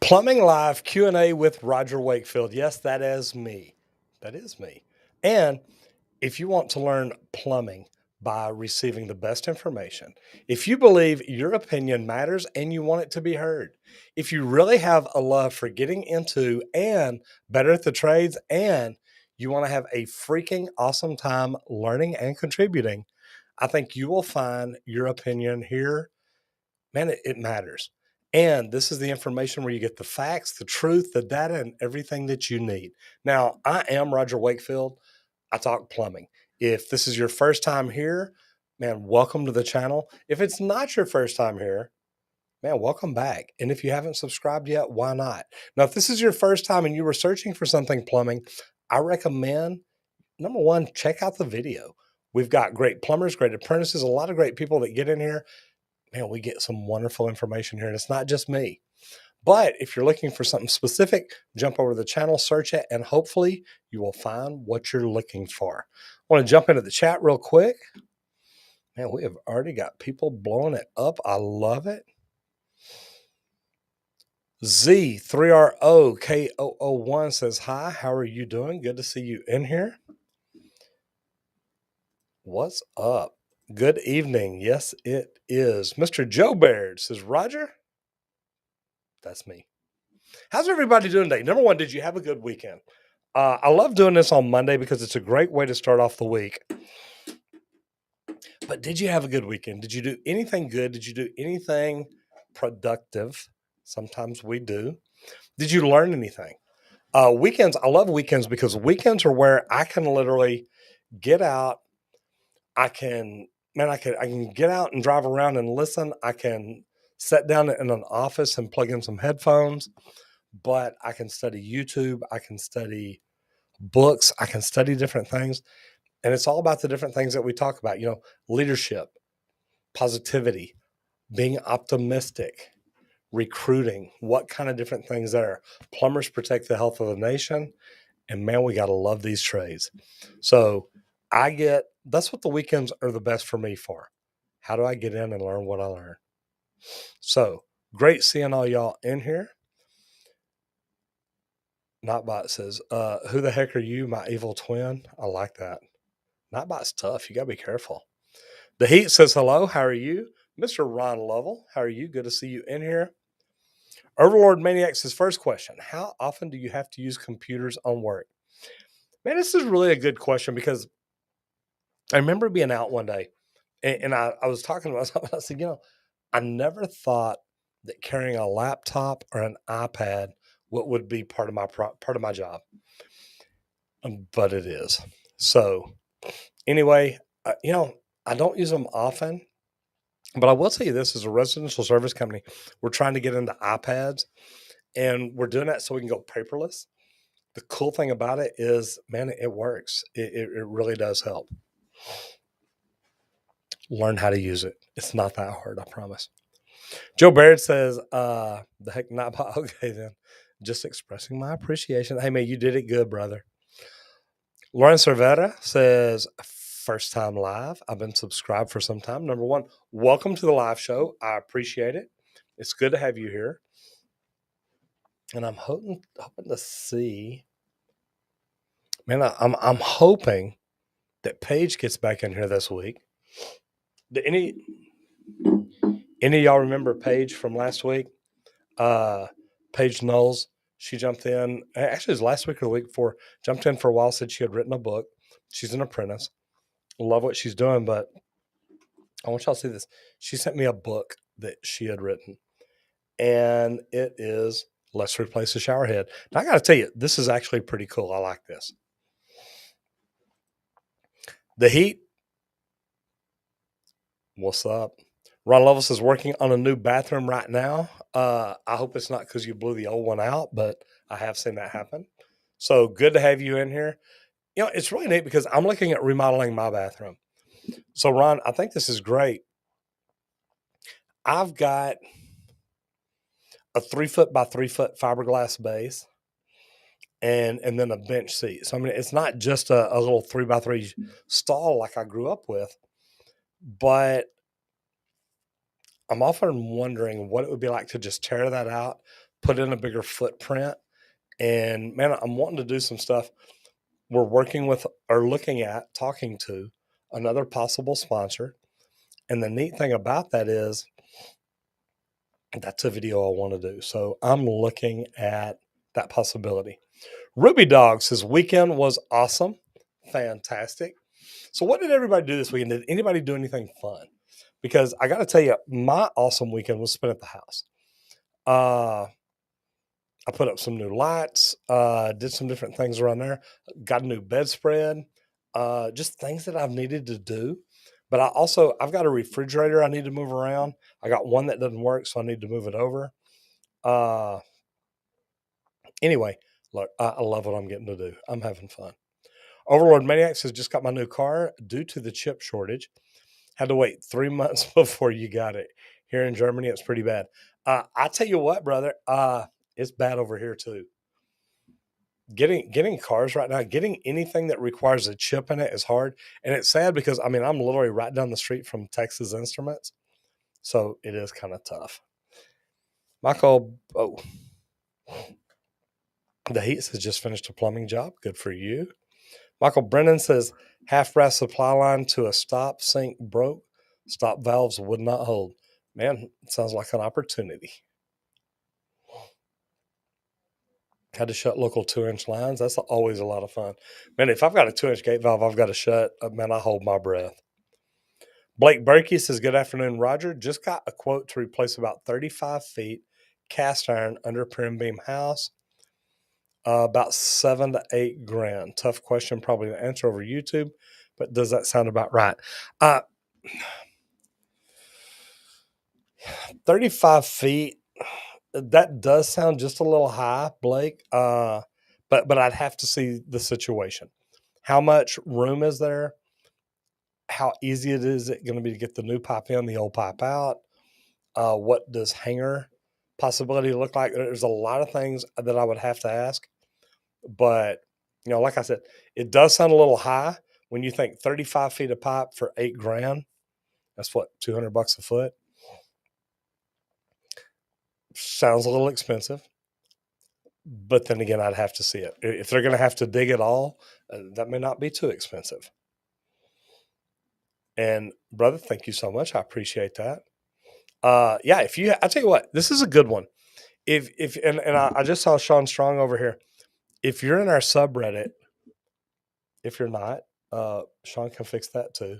Plumbing Live Q&A with Roger Wakefield. Yes, that is me. That is me. And if you want to learn plumbing by receiving the best information, if you believe your opinion matters and you want it to be heard, if you really have a love for getting into and better at the trades, and you want to have a freaking awesome time learning and contributing, I think you will find your opinion here. Man, it matters. And this is the information where you get the facts, the truth, the data, and everything that you need. Now, I am Roger Wakefield. I talk plumbing. If this is your first time here, man, welcome to the channel. If it's not your first time here, man, welcome back. And if you haven't subscribed yet, why not? Now, if this is your first time and you were searching for something plumbing, I recommend, number one, check out the video. We've got great plumbers, great apprentices, a lot of great people that get in here. Man, we get some wonderful information here, and it's not just me. But if you're looking for something specific, jump over to the channel, search it, and hopefully you will find what you're looking for. I want to jump into the chat real quick. Man, we have already got people blowing it up. I love it. Z3ROKO01 says, hi, how are you doing? Good to see you in here. What's up? Good evening. Yes, it is. Mr. Joe Baird says, Roger, that's me. How's everybody doing today? Number one, did you have a good weekend? I love doing this on Monday because it's a great way to start off the week. But did you have a good weekend? Did you do anything good? Did you do anything productive? Sometimes we do. Did you learn anything? Weekends, I love weekends because weekends are where I can literally get out. I can get out and drive around and listen. I can sit down in an office and plug in some headphones, but I can study YouTube. I can study books. I can study different things. And it's all about the different things that we talk about, leadership, positivity, being optimistic, recruiting, what kind of different things there. Plumbers protect the health of the nation. And man, we got to love these trades. So that's what the weekends are the best for me for. How do I get in and learn what I learn? So great seeing all y'all in here. Notbot says, who the heck are you, my evil twin? I like that. Notbot's tough. You got to be careful. The Heat says, hello, how are you? Mr. Ron Lovell, how are you? Good to see you in here. Overlord Maniac says, first question, how often do you have to use computers on work? Man, this is really a good question because I remember being out one day and I was talking to myself. I said, I never thought that carrying a laptop or an iPad would be part of my job, but it is. So anyway, I don't use them often, but I will tell you this: as a residential service company, we're trying to get into iPads, and we're doing that so we can go paperless. The cool thing about it is, man, it works. It really does help. Learn how to use it. It's not that hard, I promise. Joe Baird says, the heck not. Okay, then. Just expressing my appreciation. Hey, man, you did it good, brother. Lauren Cervera says, first time live. I've been subscribed for some time. Number one, welcome to the live show. I appreciate it. It's good to have you here. And I'm hoping to see. Man, I'm hoping that Paige gets back in here this week. Any of y'all remember Paige from last week? Uh, Paige Knowles. She jumped in. Actually, it was last week or the week before. Jumped in for a while. Said she had written a book. She's an apprentice. Love what she's doing, but I want y'all to see this. She sent me a book that she had written, and it is Let's Replace the Shower Head. Now, I got to tell you, this is actually pretty cool. I like this. The heat. What's up? Ron Lovis is working on a new bathroom right now. I hope it's not because you blew the old one out, but I have seen that happen. So good to have you in here. You know, it's really neat because I'm looking at remodeling my bathroom. So, Ron, I think this is great. I've got a 3 foot by 3 foot fiberglass base and then a bench seat. So, I mean, it's not just a little 3 by 3 stall like I grew up with, but I'm often wondering what it would be like to just tear that out, put in a bigger footprint. And man, I'm wanting to do some stuff. We're working with or looking at talking to another possible sponsor. And the neat thing about that is that's a video I want to do. So I'm looking at that possibility. Ruby Dogs, his weekend was awesome. Fantastic. So what did everybody do this weekend? Did anybody do anything fun? Because I got to tell you, my awesome weekend was spent at the house. I put up some new lights, did some different things around there, got a new bedspread, just things that I've needed to do. But I've got a refrigerator I need to move around. I got one that doesn't work, so I need to move it over. Uh, anyway, look, I love what I'm getting to do. I'm having fun. Overlord Maniacs has just got my new car due to the chip shortage. Had to wait 3 months before you got it. Here in Germany, it's pretty bad. I tell you what, brother, it's bad over here too. Getting cars right now, getting anything that requires a chip in it is hard. And it's sad because I mean I'm literally right down the street from Texas Instruments. So it is kind of tough. Michael, oh, the Heat has just finished a plumbing job. Good for you. Michael Brennan says half brass supply line to a stop sink broke. Stop valves would not hold. Man, sounds like an opportunity. Had to shut local 2-inch lines. That's always a lot of fun. Man, if I've got a 2-inch gate valve, I've got to shut. Man, I hold my breath. Blake Berkey says, good afternoon, Roger. Just got a quote to replace about 35 feet cast iron under prim beam house. About 7 to 8 grand. Tough question, probably to answer over YouTube, but does that sound about right? 35 feet. That does sound just a little high, Blake. But I'd have to see the situation. How much room is there? How easy is it going to be to get the new pipe in, the old pipe out? What does hanger possibility look like? There's a lot of things that I would have to ask. But, you know, like I said, it does sound a little high when you think 35 feet of pipe for 8 grand. That's what, $200 a foot? Sounds a little expensive. But then again, I'd have to see it. If they're going to have to dig it all, that may not be too expensive. And brother, thank you so much. I appreciate that. Yeah, I tell you what, this is a good one. I just saw Sean Strong over here. If you're in our subreddit, if you're not, Sean can fix that too.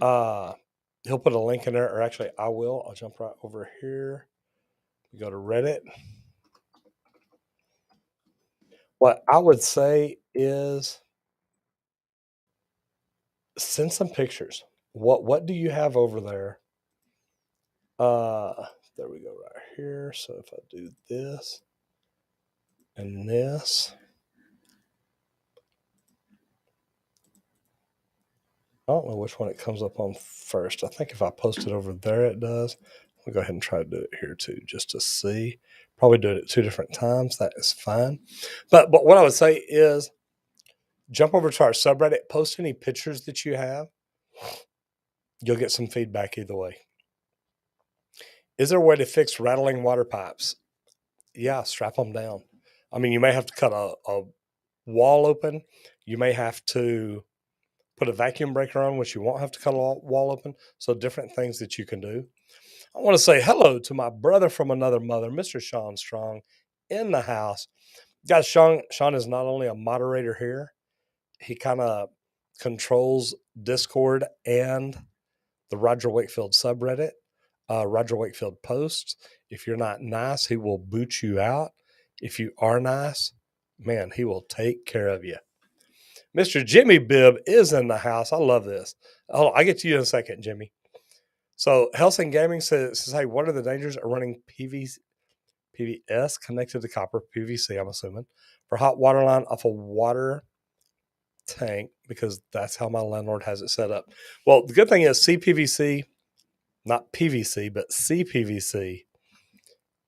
He'll put a link in there, or actually, I will. I'll jump right over here. We go to Reddit. What I would say is send some pictures. What do you have over there? There we go right here. So if I do this and this, I don't know which one it comes up on first. I think if I post it over there, it does. I'll go ahead and try to do it here too, just to see. Probably do it at 2 different times. That is fine. But what I would say is jump over to our subreddit, post any pictures that you have. You'll get some feedback either way. Is there a way to fix rattling water pipes? Yeah, strap them down. I mean, you may have to cut a wall open. You may have to put a vacuum breaker on, which you won't have to cut a wall open. So different things that you can do. I want to say hello to my brother from another mother, Mr. Sean Strong, in the house. Guys, Sean is not only a moderator here, he kind of controls Discord and the Roger Wakefield subreddit, Roger Wakefield posts. If you're not nice, he will boot you out. If you are nice, man, he will take care of you. Mr. Jimmy Bibb is in the house. I love this. Oh, I'll get to you in a second, Jimmy. So Helsing Gaming says, hey, what are the dangers of running PVS connected to copper PVC, I'm assuming, for hot water line off a water tank, because that's how my landlord has it set up. Well, the good thing is CPVC, not PVC, but CPVC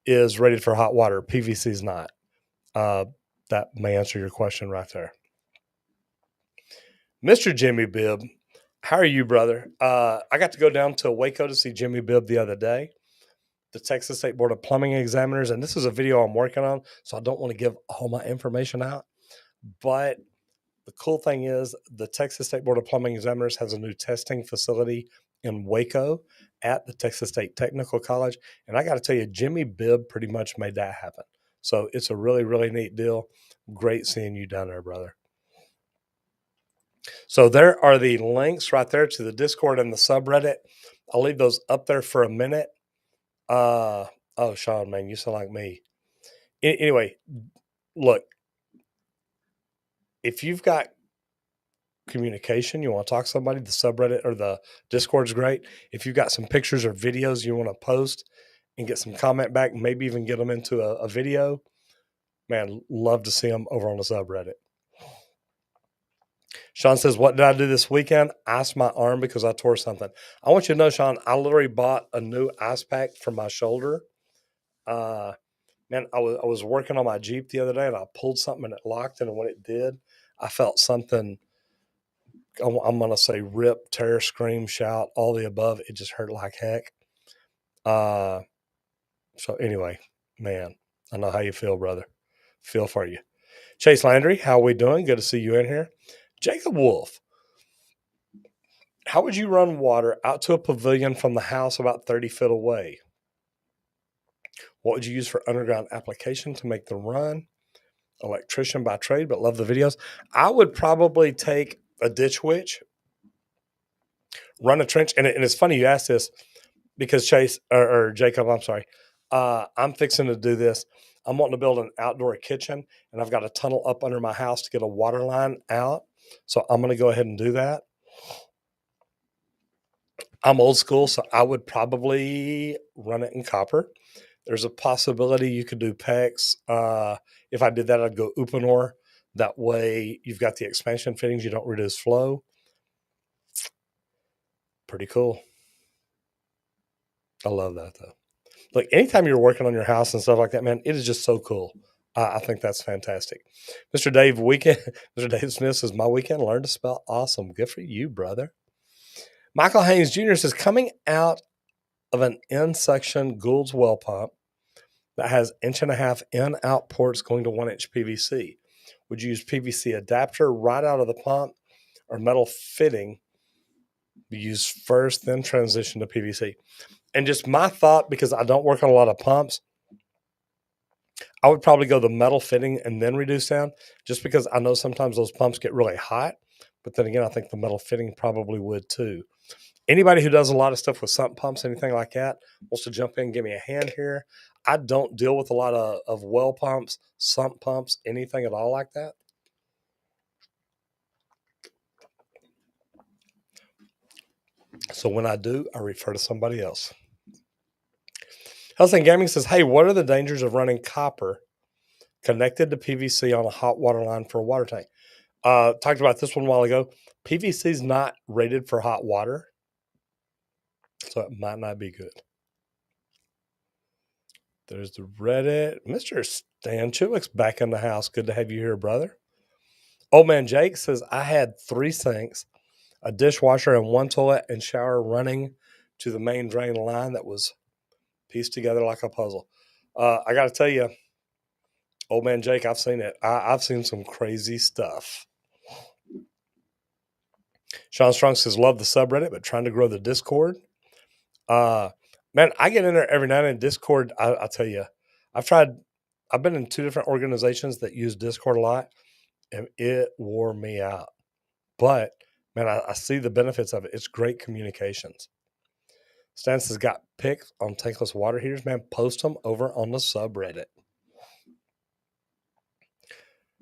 is rated for hot water. PVC is not. That may answer your question right there. Mr. Jimmy Bibb, how are you, brother? I got to go down to Waco to see Jimmy Bibb the other day, the Texas State Board of Plumbing Examiners, and this is a video I'm working on, so I don't want to give all my information out. But the cool thing is the Texas State Board of Plumbing Examiners has a new testing facility in Waco at the Texas State Technical College. And I got to tell you, Jimmy Bibb pretty much made that happen. So it's a really, really neat deal. Great seeing you down there, brother. So there are the links right there to the Discord and the subreddit. I'll leave those up there for a minute. Oh, Sean, man, you sound like me. Anyway, look, if you've got communication, you want to talk to somebody, the subreddit or the Discord is great. If you've got some pictures or videos you want to post and get some comment back, maybe even get them into a video, man, love to see them over on the subreddit. Sean says, what did I do this weekend? Iced my arm because I tore something. I want you to know, Sean, I literally bought a new ice pack for my shoulder. Man, I was working on my Jeep the other day and I pulled something and it locked. And when it did, I felt something, I'm going to say rip, tear, scream, shout, all the above. It just hurt like heck. So anyway, man, I know how you feel, brother. Feel for you. Chase Landry, how are we doing? Good to see you in here. Jacob Wolf, how would you run water out to a pavilion from the house about 30 feet away? What would you use for underground application to make the run? Electrician by trade, but love the videos. I would probably take a ditch witch, run a trench. And it's funny you asked this because Chase or Jacob, I'm sorry. I'm fixing to do this. I'm wanting to build an outdoor kitchen and I've got a tunnel up under my house to get a water line out. So I'm going to go ahead and do that. I'm old school, so I would probably run it in copper. There's a possibility you could do PEX. If I did that, I'd go Uponor. That way you've got the expansion fittings. You don't reduce flow. Pretty cool. I love that, though. Like, anytime you're working on your house and stuff like that, man, it is just so cool. I think that's fantastic. Mr. Dave Mr. Dave Smith says, my weekend learned to spell awesome. Good for you, brother. Michael Haynes Jr. says, coming out of an in-section Gould's well pump that has 1.5 in-out ports going to 1-inch PVC. Would you use PVC adapter right out of the pump or metal fitting be used first, then transition to PVC? And just my thought, because I don't work on a lot of pumps, I would probably go the metal fitting and then reduce down, just because I know sometimes those pumps get really hot. But then again, I think the metal fitting probably would too. Anybody who does a lot of stuff with sump pumps, anything like that, wants to jump in, give me a hand here. I don't deal with a lot of well pumps, sump pumps, anything at all like that. So when I do, I refer to somebody else. Helsing Gaming says, hey, what are the dangers of running copper connected to PVC on a hot water line for a water tank? Talked about this one a while ago. PVC is not rated for hot water, so it might not be good. There's the Reddit. Mr. Stan Chiwick's back in the house. Good to have you here, brother. Old man Jake says, I had 3 sinks, a dishwasher, and 1 toilet and shower running to the main drain line that was pieced together like a puzzle. I got to tell you, old man Jake, I've seen it. I've seen some crazy stuff. Sean Strong says, love the subreddit, but trying to grow the Discord. Man, I get in there every night in Discord. I'll tell you, I've tried. I've been in two different organizations that use Discord a lot, and it wore me out. But man, I see the benefits of it. It's great communications. Stance has got pics on tankless water heaters. Man, post them over on the subreddit.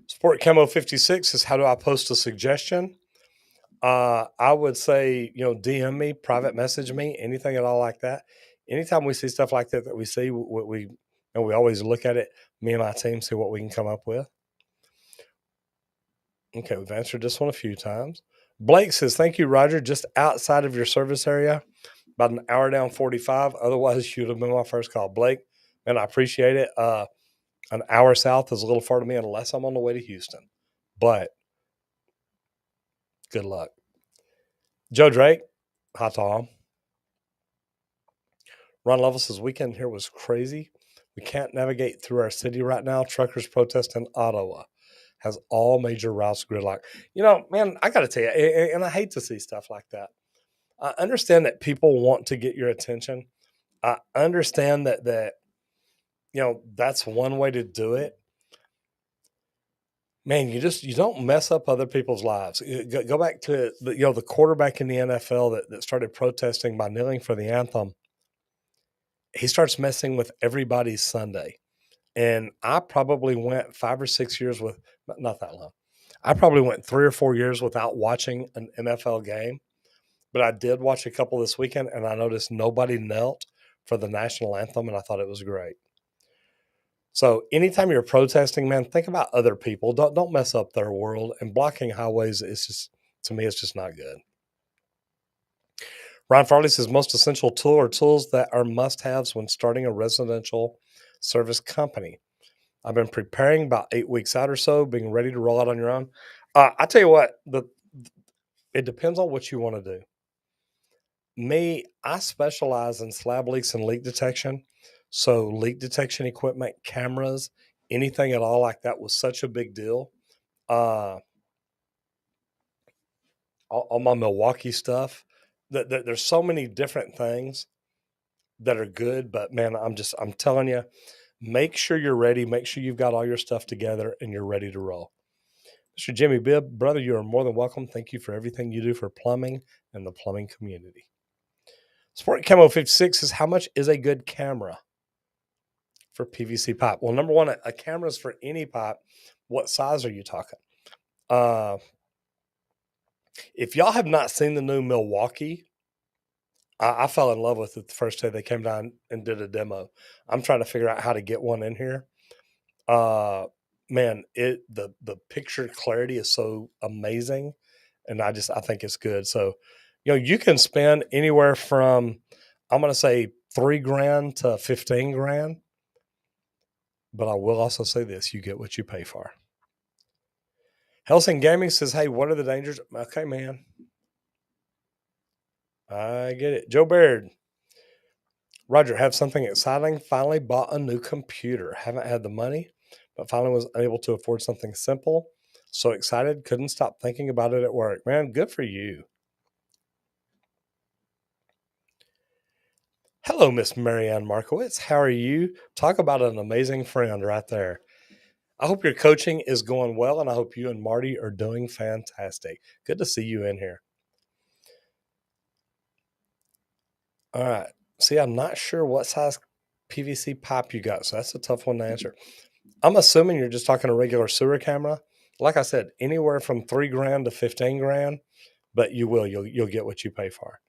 Sport Camo 56 is how do I post a suggestion? I would say, DM me, private message me, anything at all like that. Anytime we see stuff like that we see, what we and we always look at it. Me and my team see what we can come up with. Okay, we've answered this one a few times. Blake says, "Thank you, Roger. Just outside of your service area, about an hour down 45. Otherwise, you'd have been my first call." Blake, man, I appreciate it. An hour south is a little far to me unless I'm on the way to Houston. But good luck. Joe Drake, hi Tom. Ron Lovell says, "Weekend here was crazy. We can't navigate through our city right now. Truckers protest in Ottawa. Has all major routes gridlocked." Man, I got to tell you, and I hate to see stuff like that. I understand that people want to get your attention. I understand that that's one way to do it. Man, you don't mess up other people's lives. Go back to the quarterback in the NFL that started protesting by kneeling for the anthem. He starts messing with everybody's Sunday. And I probably went 5 or 6 years with not that long. I probably went 3 or 4 years without watching an NFL game, but I did watch a couple this weekend, and I noticed nobody knelt for the national anthem, and I thought it was great. So anytime you're protesting, man, think about other people. Don't mess up their world. And blocking highways is just, to me, it's just not good. Ron Farley says most essential tool or tools that are must-haves when starting a residential service company. I've been preparing about 8 weeks out or so, being ready to roll out on your own. I tell you what, it depends on what you want to do. Me, I specialize in slab leaks and leak detection. So leak detection equipment, cameras, anything at all like that was such a big deal. All my Milwaukee stuff. There's so many different things that are good, but man, I'm telling you, make sure you're ready. Make sure you've got all your stuff together and you're ready to roll. Mr. Jimmy Bibb, brother, you are more than welcome. Thank you for everything you do for plumbing and the plumbing community. Sport Camo 56 is how much is a good camera for PVC pipe? Well, number one, a camera is for any pipe. What size are you talking? If y'all have not seen the new Milwaukee, I fell in love with it the first day they came down and did a demo. I'm trying to figure out how to get one in here. Man, the picture clarity is so amazing, and I think it's good. So, you can spend anywhere from, I'm going to say, $3,000 to $15,000. But I will also say this: you get what you pay for. Helsing Gaming says, "Hey, what are the dangers?" Okay, man, I get it. Joe Baird, Roger, have something exciting. Finally bought a new computer. Haven't had the money, but finally was able to afford something simple. So excited, couldn't stop thinking about it at work. Man, good for you. Hello, Miss Marianne Markowitz. How are you? Talk about an amazing friend right there. I hope your coaching is going well, and I hope you and Marty are doing fantastic. Good to see you in here. All right. See, I'm not sure what size PVC pipe you got, so that's a tough one to answer. I'm assuming you're just talking a regular sewer camera. Like I said, anywhere from $3,000 to $15,000, but you'll get what you pay for.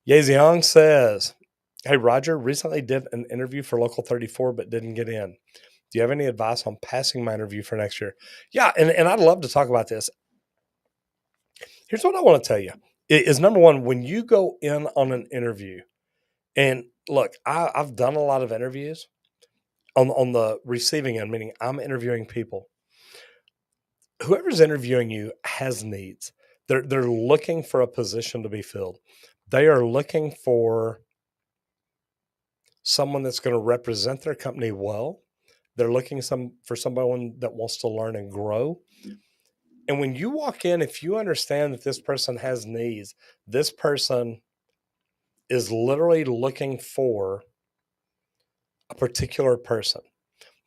Yeziong says, "Hey Roger, recently did an interview for Local 34, but didn't get in. Do you have any advice on passing my interview for next year?" Yeah, and I'd love to talk about this. Here's what I want to tell you: is number one, when you go in on an interview, and look, I've done a lot of interviews on the receiving end, meaning I'm interviewing people. Whoever's interviewing you has needs. They're looking for a position to be filled. They are looking for someone that's going to represent their company well. They're looking for someone that wants to learn and grow. And when you walk in, if you understand that this person has needs, this person is literally looking for a particular person.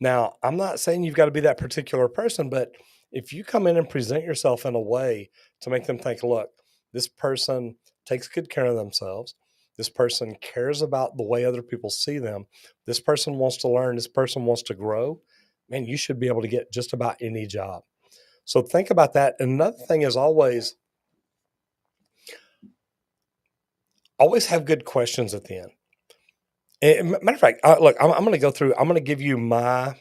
Now, I'm not saying you've got to be that particular person, but if you come in and present yourself in a way to make them think, look, this person takes good care of themselves. This person cares about the way other people see them. This person wants to learn. This person wants to grow. Man, you should be able to get just about any job. So think about that. Another thing is always have good questions at the end. And matter of fact, look, I'm going to go through, I'm going to give you my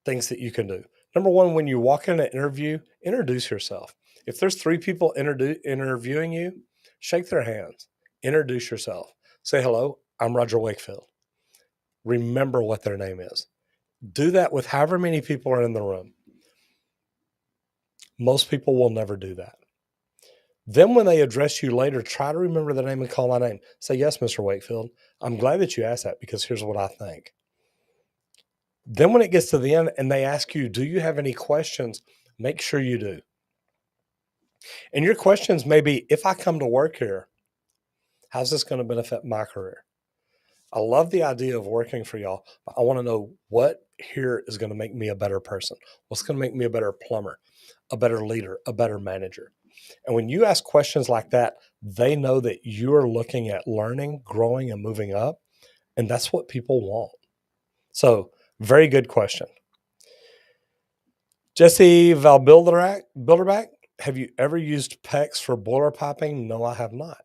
things that you can do. Number one, when you walk in an interview, introduce yourself. If there's three people interviewing you, shake their hands, introduce yourself. Say, hello, I'm Roger Wakefield. Remember what their name is. Do that with however many people are in the room. Most people will never do that. Then when they address you later, try to remember the name and call my name. Say, yes, Mr. Wakefield. I'm glad that you asked that because here's what I think. Then when it gets to the end and they ask you, do you have any questions? Make sure you do. And your questions may be, if I come to work here, how's this going to benefit my career? I love the idea of working for y'all, but I want to know what here is going to make me a better person. What's going to make me a better plumber, a better leader, a better manager? And when you ask questions like that, they know that you're looking at learning, growing, and moving up. And that's what people want. So, very good question. Jesse Bilderback, have you ever used PEX for boiler piping? No, I have not.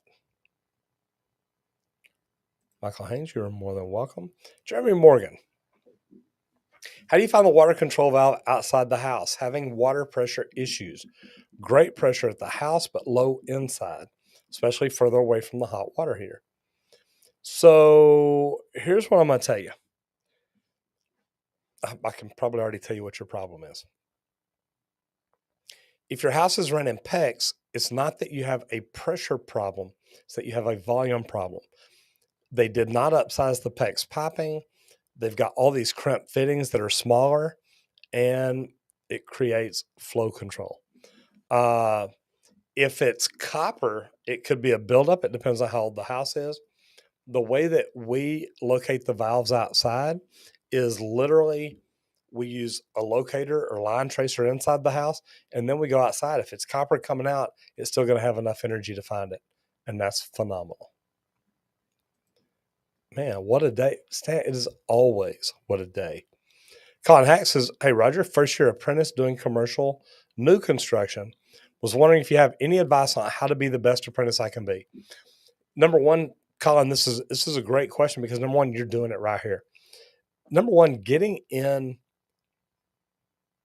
Michael Haynes, you're more than welcome. Jeremy Morgan, how do you find the water control valve outside the house? Having water pressure issues. Great pressure at the house, but low inside, especially further away from the hot water heater. So here's what I'm going to tell you. I can probably already tell you what your problem is. If your house is running PEX, it's not that you have a pressure problem, it's that you have a volume problem. They did not upsize the PEX piping. They've got all these crimp fittings that are smaller, and it creates flow control. If it's copper, it could be a buildup. It depends on how old the house is. The way that we locate the valves outside is literally we use a locator or line tracer inside the house, and then we go outside. If it's copper coming out, it's still going to have enough energy to find it, and that's phenomenal. Man, what a day. Stan, it is always what a day. Colin Hack says, hey, Roger, first year apprentice doing commercial, new construction. Was wondering if you have any advice on how to be the best apprentice I can be. Number one, Colin, this is a great question because number one, you're doing it right here. Number one, getting in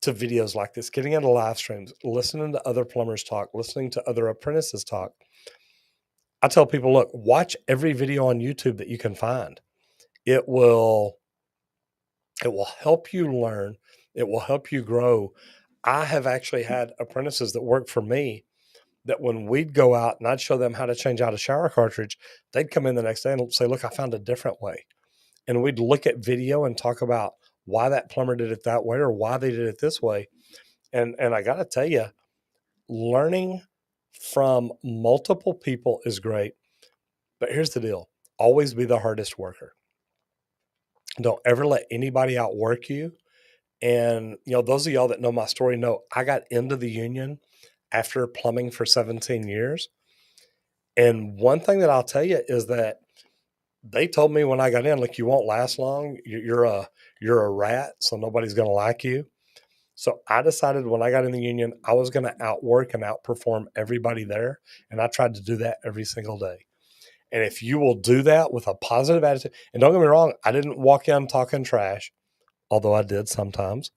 to videos like this, getting into live streams, listening to other plumbers talk, listening to other apprentices talk. I tell people, look, watch every video on YouTube that you can find. It will help you learn. It will help you grow. I have actually had apprentices that work for me that when we'd go out and I'd show them how to change out a shower cartridge, they'd come in the next day and say, look, I found a different way. And we'd look at video and talk about why that plumber did it that way or why they did it this way. And I got to tell you, learning from multiple people is great. But here's the deal. Always be the hardest worker. Don't ever let anybody outwork you. And, those of y'all that know my story know I got into the union after plumbing for 17 years. And one thing that I'll tell you is that they told me when I got in, look, you won't last long. You're a rat, so nobody's going to like you. So I decided when I got in the union, I was going to outwork and outperform everybody there. And I tried to do that every single day. And if you will do that with a positive attitude, and don't get me wrong, I didn't walk in talking trash, although I did sometimes.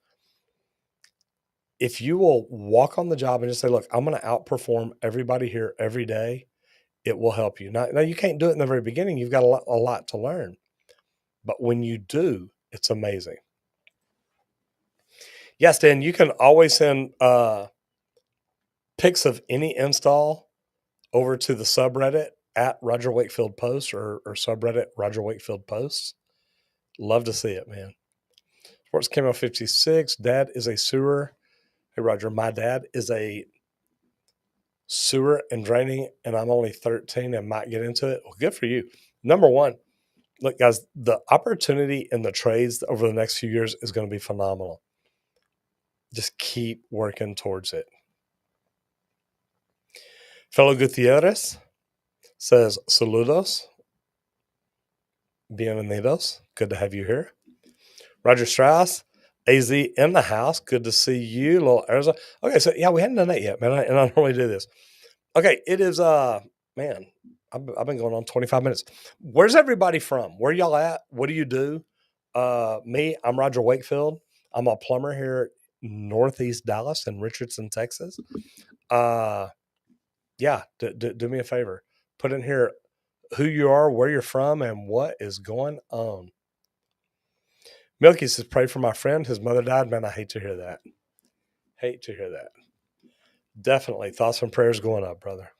If you will walk on the job and just say, look, I'm going to outperform everybody here every day, it will help you. Now you can't do it in the very beginning. You've got a lot to learn. But when you do, it's amazing. Yes, Dan, you can always send pics of any install over to the subreddit at Roger Wakefield Posts or subreddit Roger Wakefield Posts. Love to see it, man. Sports Camo 56. Dad is a sewer. Hey, Roger, my dad is a sewer and draining, and I'm only 13 and might get into it. Well, good for you. Number one, look, guys, the opportunity in the trades over the next few years is going to be phenomenal. Just keep working towards it. Fellow Gutierrez says, saludos, bienvenidos. Good to have you here. Roger Strauss, AZ in the house. Good to see you, little Arizona. Okay, so yeah, we hadn't done that yet, man. And I normally do this. Okay, it is man, I've been going on 25 minutes. Where's everybody from? Where y'all at? What do you do? Me, I'm Roger Wakefield. I'm a plumber here Northeast Dallas in Richardson, Texas. Yeah, do me a favor. Put in here who you are, where you're from, and what is going on. Milky says, pray for my friend. His mother died. Man, I hate to hear that. Hate to hear that. Definitely. Thoughts and prayers going up, brother.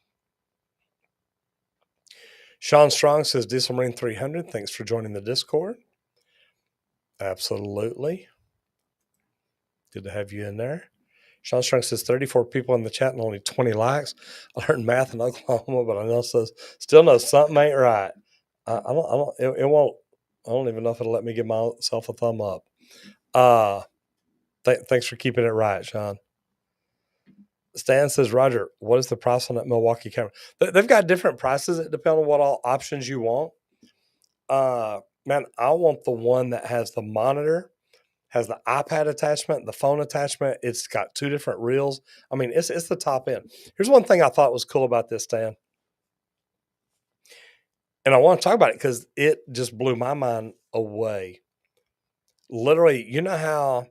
Sean Strong says, Diesel Marine 300. Thanks for joining the Discord. Absolutely. Good to have you in there. Sean Strong says 34 people in the chat and only 20 likes. I learned math in Oklahoma, but I know still know something ain't right. I don't even know if it'll let me give myself a thumb up. Thanks for keeping it right, Sean. Stan says, Roger, what is the price on that Milwaukee camera? They've got different prices. It depends on what all options you want. Man, I want the one that has the monitor, has the iPad attachment, the phone attachment. It's got 2 different reels. I mean, it's the top end. Here's one thing I thought was cool about this, Stan. And I want to talk about it because it just blew my mind away. Literally, you know how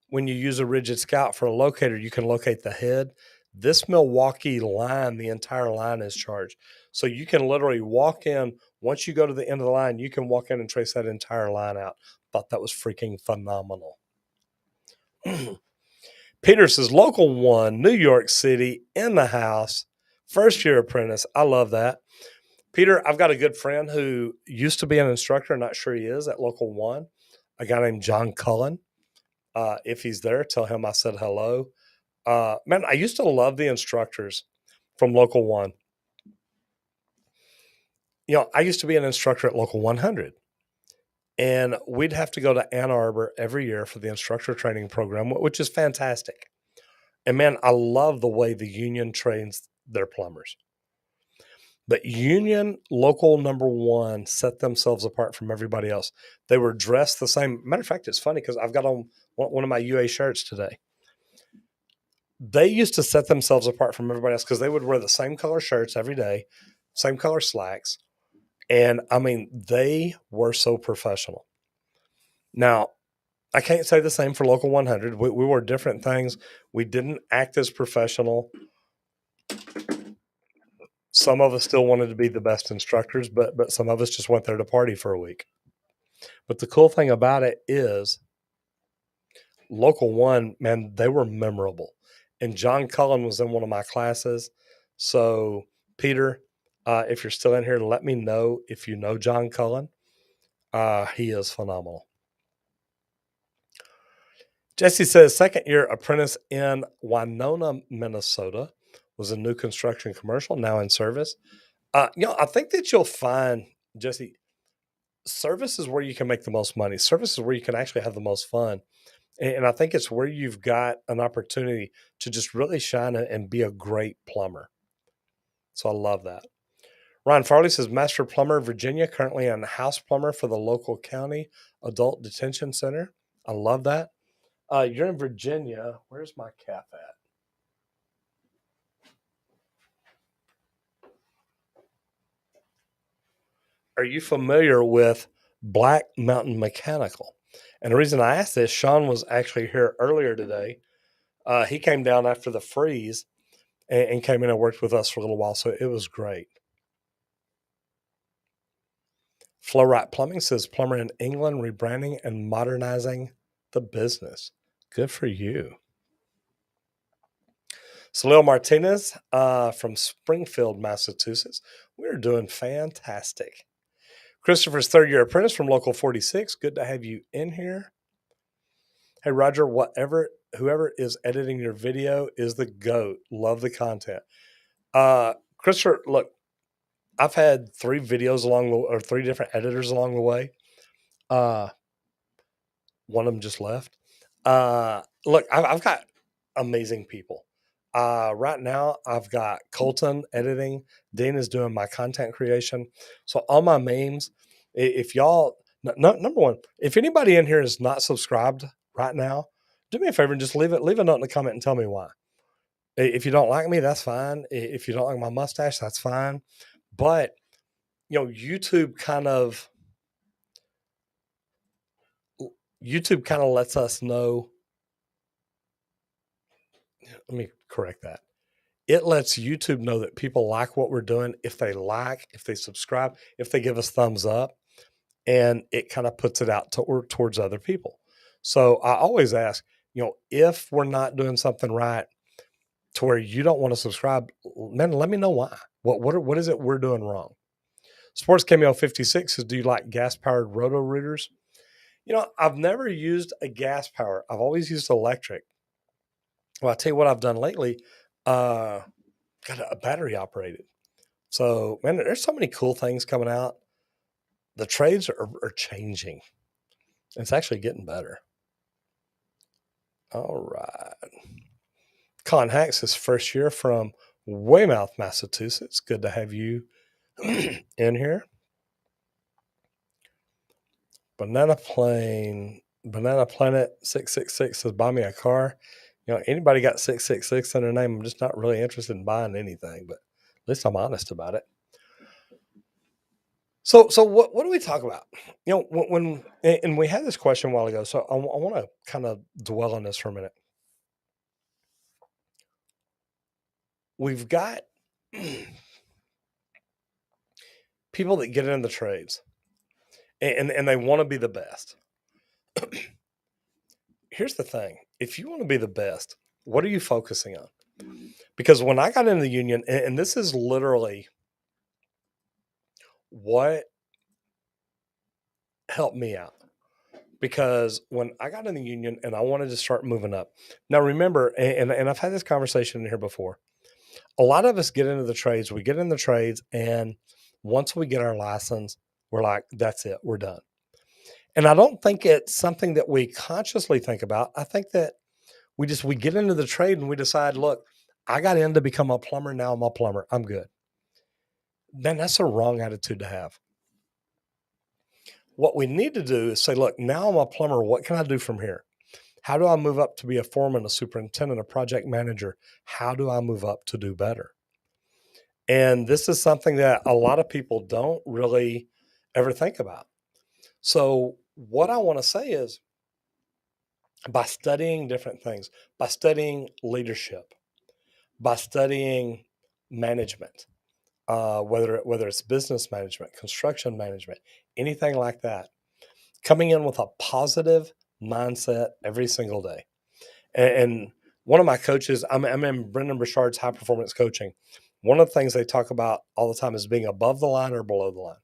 when you use a rigid scout for a locator, you can locate the head. This Milwaukee line, the entire line is charged. So you can literally walk in. Once you go to the end of the line, you can walk in and trace that entire line out. Thought that was freaking phenomenal. Peter says, local 1, New York City, in the house, first year apprentice. I love that. Peter, I've got a good friend who used to be an instructor. I'm not sure he is at local 1. A guy named John Cullen. If he's there, tell him I said hello. Man, I used to love the instructors from local 1. You know, I used to be an instructor at local 100. And we'd have to go to Ann Arbor every year for the instructor training program, which is fantastic. And man, I love the way the union trains their plumbers. But union local number 1 set themselves apart from everybody else. They were dressed the same. Matter of fact, it's funny because I've got on one of my UA shirts today. They used to set themselves apart from everybody else because they would wear the same color shirts every day, same color slacks. And I mean, they were so professional. Now, I can't say the same for local 100. We wore different things. We didn't act as professional. Some of us still wanted to be the best instructors, but some of us just went there to party for a week. But the cool thing about it is local 1, man, they were memorable. And John Cullen was in one of my classes. So, Peter, if you're still in here, let me know if you know John Cullen. He is phenomenal. Jesse says, second year apprentice in Winona, Minnesota, was a new construction commercial, now in service. You know, I think that you'll find, Jesse, service is where you can make the most money. Service is where you can actually have the most fun. And I think it's where you've got an opportunity to just really shine and be a great plumber. So I love that. Ron Farley says, Master Plumber, Virginia, currently a house plumber for the local county adult detention center. I love that. You're in Virginia. Where's my cap at? Are you familiar with Black Mountain Mechanical? And the reason I asked this, Sean was actually here earlier today. He came down after the freeze and came in and worked with us for a little while. So it was great. Flowright Plumbing says, plumber in England, rebranding and modernizing the business. Good for you. Salil Martinez from Springfield, Massachusetts. We're doing fantastic. Christopher's third year apprentice from Local 46. Good to have you in here. Hey, Roger, whatever whoever is editing your video is the GOAT. Love the content. Christopher, look, I've had three different editors along the way. One of them just left. Look, I've got amazing people. Right now, I've got Colton editing. Dean is doing my content creation. So all my memes, if y'all, number one, if anybody in here is not subscribed right now, do me a favor and just leave a note in the comment and tell me why. If you don't like me, that's fine. If you don't like my mustache, that's fine. But YouTube kind of lets us know. Let me correct that. It lets YouTube know that people like what we're doing if they subscribe, if they give us thumbs up, and it kind of puts it out towards other people. So I always ask, if we're not doing something right to where you don't want to subscribe, man, let me know why. What is it we're doing wrong? Sports Cameo 56 says, do you like gas-powered roto rooters? I've never used a gas power. I've always used electric. Well, I'll tell you what I've done lately. Got a battery operated. So, man, there's so many cool things coming out. The trades are changing. It's actually getting better. All right. Con Hacks is first year from Weymouth, Massachusetts. Good to have you in here. Banana Planet 666 says, buy me a car. Anybody got 666 in their name, I'm just not really interested in buying anything, but at least I'm honest about it. So what do we talk about? And we had this question a while ago, so I want to kind of dwell on this for a minute. We've got people that get into the trades and they want to be the best. Here's the thing. If you want to be the best, what are you focusing on? Because when I got into the union, and this is literally what helped me out. Because when I got in the union and I wanted to start moving up. Now remember, and I've had this conversation in here before, a lot of us get into the trades. We get in the trades, and once we get our license, we're like, that's it, we're done. And I don't think it's something that we consciously think about. I think that we get into the trade and we decide, look, I got in to become a plumber. Now I'm a plumber. I'm good. Then that's a wrong attitude to have. What we need to do is say, look, now I'm a plumber. What can I do from here? How do I move up to be a foreman, a superintendent, a project manager? How do I move up to do better? And this is something that a lot of people don't really ever think about. So what I want to say is, by studying different things, by studying leadership, by studying management, whether it's business management, construction management, anything like that, coming in with a positive mindset every single day. And one of my coaches, I'm in Brendan Burchard's high performance coaching. One of the things they talk about all the time is being above the line or below the line.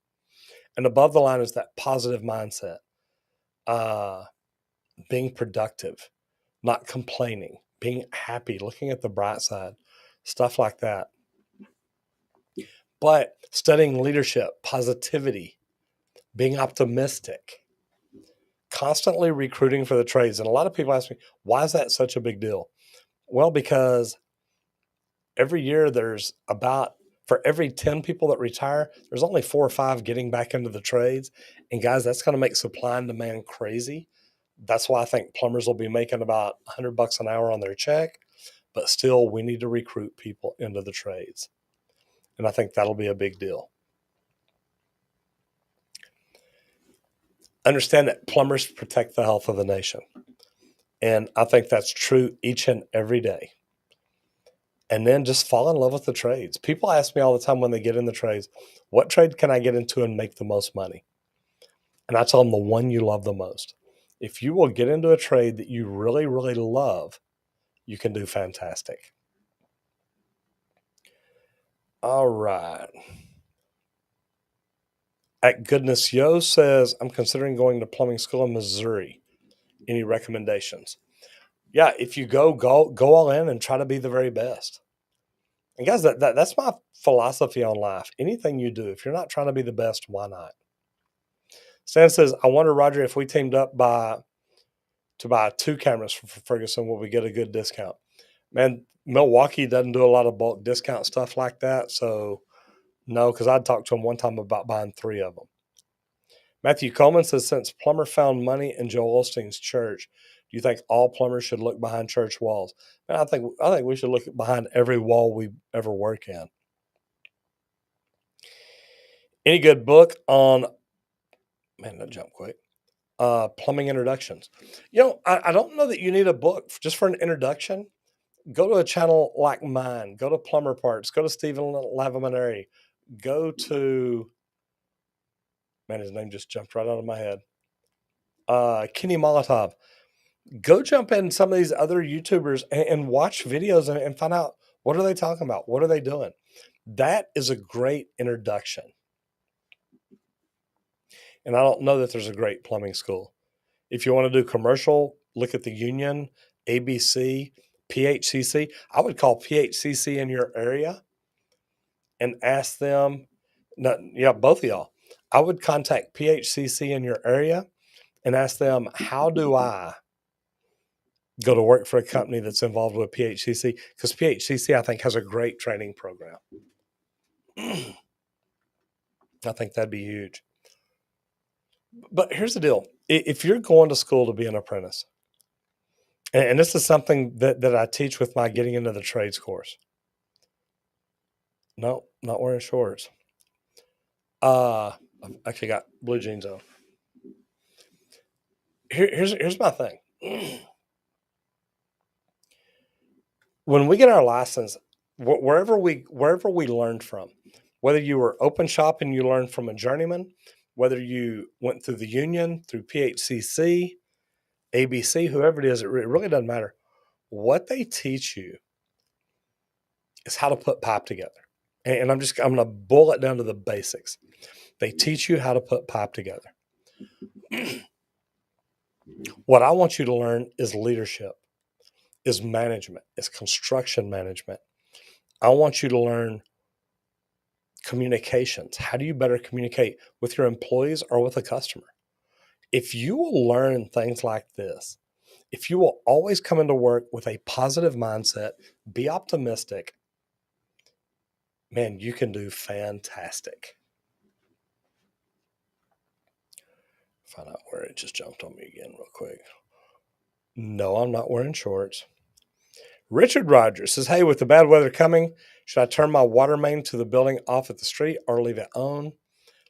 And above the line is that positive mindset, being productive, not complaining, being happy, looking at the bright side, stuff like that. But studying leadership, positivity, being optimistic, constantly recruiting for the trades. And a lot of people ask me, why is that such a big deal? Well, because every year for every 10 people that retire, there's only 4 or 5 getting back into the trades. And guys, that's going to make supply and demand crazy. That's why I think plumbers will be making about $100 an hour on their check, but still we need to recruit people into the trades. And I think that'll be a big deal. Understand that plumbers protect the health of the nation. And I think that's true each and every day. And then just fall in love with the trades. People ask me all the time when they get in the trades, what trade can I get into and make the most money? And I tell them the one you love the most. If you will get into a trade that you really, really love, you can do fantastic. All right. At Goodness Yo says, I'm considering going to plumbing school in Missouri. Any recommendations? Yeah, if you go all in and try to be the very best. And guys, that's my philosophy on life. Anything you do, if you're not trying to be the best, why not? Stan says, I wonder, Roger, if we teamed up to buy 2 cameras for Ferguson, will we get a good discount? Man, Milwaukee doesn't do a lot of bulk discount stuff like that. So no, because I talked to him one time about buying 3 of them. Matthew Coleman says, since Plumber found money in Joel Osteen's church, do you think all plumbers should look behind church walls? Man, I think we should look behind every wall we ever work in. Any good book on, man, that jump quick. Plumbing introductions. I don't know that you need a book just for an introduction. Go to a channel like mine. Go to Plumber Parts. Go to Stephen Lavamaneri. Go to, man, his name just jumped right out of my head. Kenny Molotov. Go jump in some of these other YouTubers and watch videos and find out, what are they talking about? What are they doing? That is a great introduction. And I don't know that there's a great plumbing school. If you want to do commercial, look at the Union, ABC, PHCC. I would call PHCC in your area and ask them, no, yeah, both of y'all. I would contact PHCC in your area and ask them, how do I go to work for a company that's involved with PHCC? Because PHCC, I think, has a great training program. I think that'd be huge. But here's the deal. If you're going to school to be an apprentice, and this is something that I teach with my getting into the trades course. No, not wearing shorts. I've actually got blue jeans on. Here's my thing. When we get our license, wherever we learned from, whether you were open shop and you learned from a journeyman, whether you went through the union, through PHCC, ABC, whoever it is, it really doesn't matter. What they teach you is how to put pipe together. And I'm going to boil it down to the basics. They teach you how to put pipe together. What I want you to learn is leadership, is management, is construction management. I want you to learn communications. How do you better communicate with your employees or with a customer? If you will learn things like this, if you will always come into work with a positive mindset, be optimistic, man, you can do fantastic. Find out where it just jumped on me again real quick. No, I'm not wearing shorts. Richard Rogers says, hey, with the bad weather coming, should I turn my water main to the building off at the street or leave it on?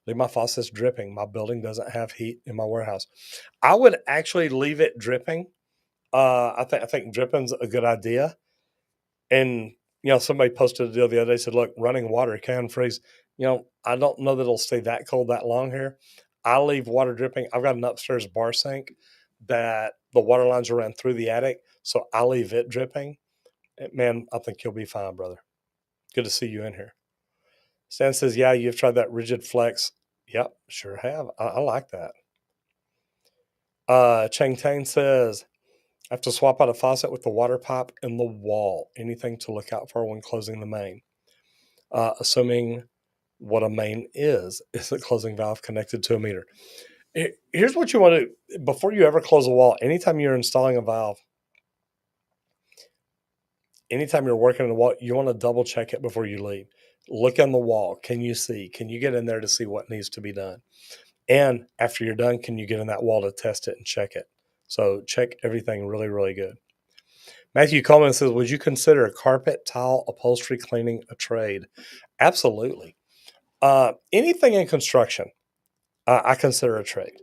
Leave my faucets dripping. My building doesn't have heat in my warehouse. I would actually leave it dripping. I think dripping's a good idea. And somebody posted a deal the other day, said, look, running water can freeze. I don't know that it'll stay that cold that long here. I leave water dripping. I've got an upstairs bar sink that the water lines are ran through the attic, so I leave it dripping. Man, I think you'll be fine, brother. Good to see you in here. Stan says, yeah, you've tried that rigid flex. Yep, sure have. I like that. Chang Tang says, I have to swap out a faucet with the water pipe in the wall. Anything to look out for when closing the main? Assuming what a main is the closing valve connected to a meter. Here's what you want to do. Before you ever close a wall, anytime you're installing a valve, anytime you're working on a wall, you want to double check it before you leave. Look on the wall. Can you see? Can you get in there to see what needs to be done? And after you're done, can you get in that wall to test it and check it? So check everything really, really good. Matthew Coleman says, would you consider carpet, tile, upholstery cleaning a trade? Absolutely. Anything in construction, I consider a trade.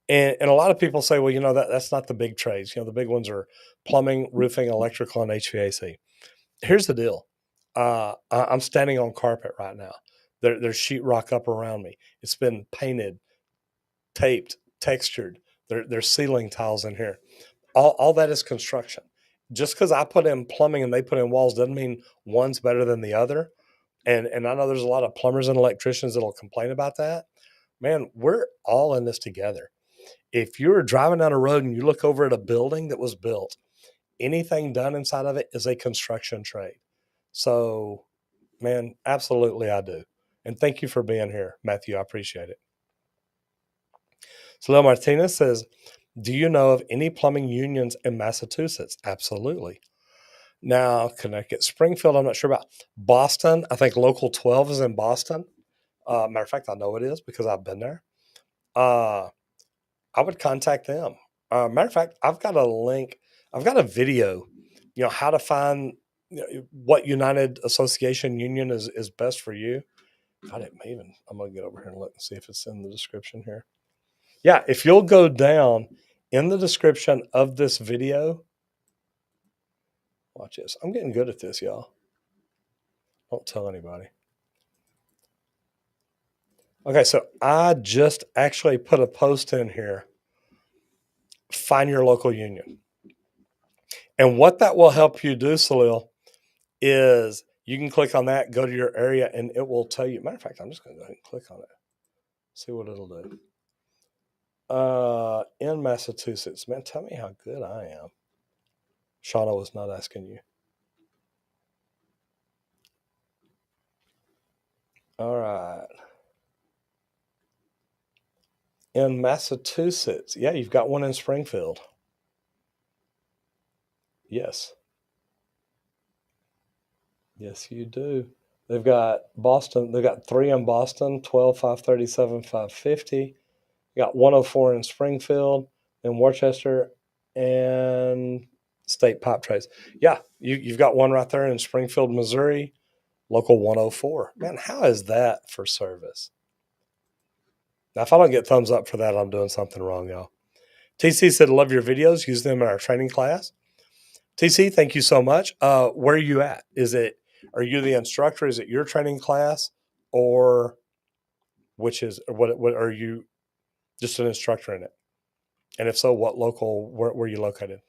And a lot of people say, well, that's not the big trades. The big ones are plumbing, roofing, electrical, and HVAC. Here's the deal. I'm standing on carpet right now. There's sheetrock up around me. It's been painted, taped, textured. There's ceiling tiles in here. All that is construction. Just because I put in plumbing and they put in walls doesn't mean one's better than the other. And I know there's a lot of plumbers and electricians that'll complain about that. Man, we're all in this together. If you're driving down a road and you look over at a building that was built anything done inside of it is a construction trade. So, man, absolutely I do. And thank you for being here, Matthew. I appreciate it. Salil Martinez says, do you know of any plumbing unions in Massachusetts? Absolutely. Now, Connecticut, Springfield, I'm not sure about. Boston, I think Local 12 is in Boston. Matter of fact, I know it is because I've been there. I would contact them. Matter of fact, I've got a link. I've got a video, how to find what United Association Union is best for you. God, it may even, I'm going to get over here and look and see if it's in the description here. Yeah, if you'll go down in the description of this video, watch this. I'm getting good at this, y'all. Don't tell anybody. Okay, so I just actually put a post in here. Find your local union. And what that will help you do, Salil, is you can click on that, go to your area, and it will tell you. Matter of fact, I'm just going to go ahead and click on it. See what it'll do. In Massachusetts, man, tell me how good I am. Shauna was not asking you. All right. In Massachusetts, yeah, you've got one in Springfield. Yes. Yes, you do. They've got Boston. They've got 3 in Boston, 12, 537, 550. You got 104 in Springfield, in Worcester, and State Pipe Trades. Yeah, you've got one right there in Springfield, Missouri, local 104. Man, how is that for service? Now, if I don't get thumbs up for that, I'm doing something wrong, y'all. TC said, love your videos. Use them in our training class. TC, thank you so much. Where are you at? Are you the instructor? Is it your training class, or what are you just an instructor in it? And if so, what local, where are you located?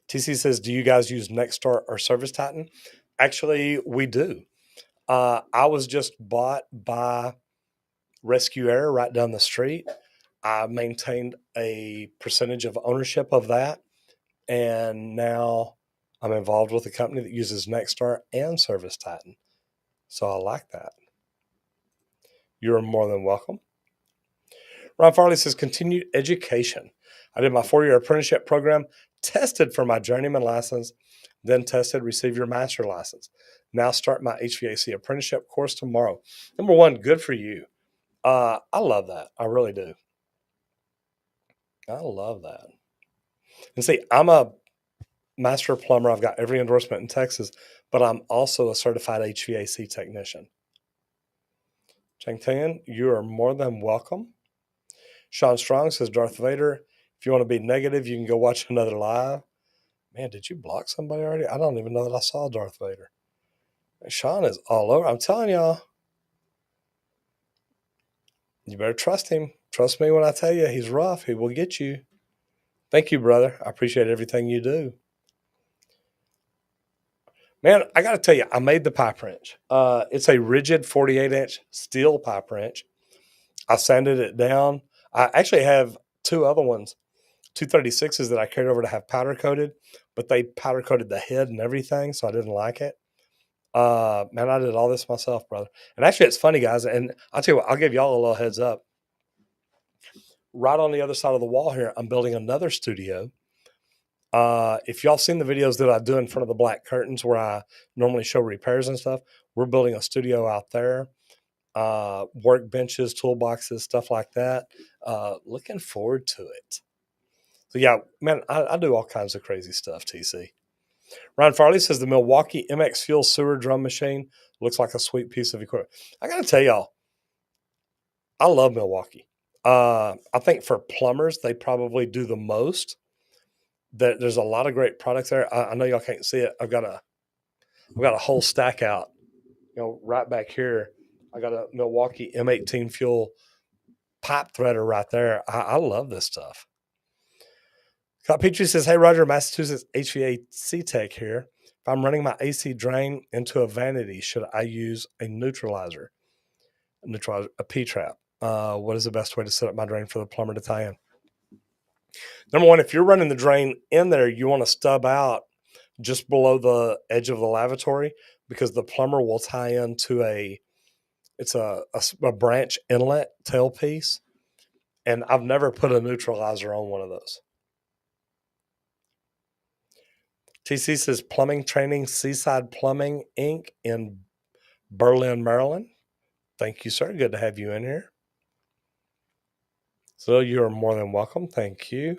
TC says, do you guys use Nexstar or Service Titan? Actually, we do. I was just bought by Rescue Air right down the street. I maintained a percentage of ownership of that. And now I'm involved with a company that uses Nexstar and Service Titan. So I like that. You're more than welcome. Ron Farley says, continued education. I did my 4-year apprenticeship program, tested for my journeyman license, then tested, received your master license. Now start my HVAC apprenticeship course tomorrow. Number one, good for you. I love that. I really do. I love that. And see, I'm a master plumber. I've got every endorsement in Texas, but I'm also a certified HVAC technician. Chang Tan, you are more than welcome. Sean Strong says, Darth Vader, if you want to be negative, you can go watch another live. Man, did you block somebody already? I don't even know that I saw Darth Vader. Sean is all over. I'm telling y'all, you better trust him. Trust me when I tell you he's rough. He will get you. Thank you, brother. I appreciate everything you do. Man, I got to tell you, I made the pipe wrench. It's a rigid 48-inch steel pipe wrench. I sanded it down. I actually have 2 other ones, 236s that I carried over to have powder coated, but they powder coated the head and everything, so I didn't like it. Man, I did all this myself, brother. And actually, it's funny, guys. And I'll tell you what, I'll give y'all a little heads up. Right on the other side of the wall here, I'm building another studio. If y'all seen the videos that I do in front of the black curtains where I normally show repairs and stuff, we're building a studio out there. Workbenches, toolboxes, stuff like that. Looking forward to it. So yeah, man, I do all kinds of crazy stuff, TC. Ron Farley says the Milwaukee MX Fuel sewer drum machine looks like a sweet piece of equipment. I got to tell y'all, I love Milwaukee. I think for plumbers, they probably do the most. There's a lot of great products there. I know y'all can't see it. I've got a whole stack out. Right back here, I got a Milwaukee M18 Fuel pipe threader right there. I love this stuff. Scott Petrie says, hey, Roger, Massachusetts HVAC tech here. If I'm running my AC drain into a vanity, should I use a neutralizer, a P-trap? What is the best way to set up my drain for the plumber to tie in? Number one, if you're running the drain in there, you want to stub out just below the edge of the lavatory because the plumber will tie into a branch inlet tailpiece. And I've never put a neutralizer on one of those. TC says plumbing training, Seaside Plumbing Inc. in Berlin, Maryland. Thank you, sir. Good to have you in here. So you are more than welcome. Thank you.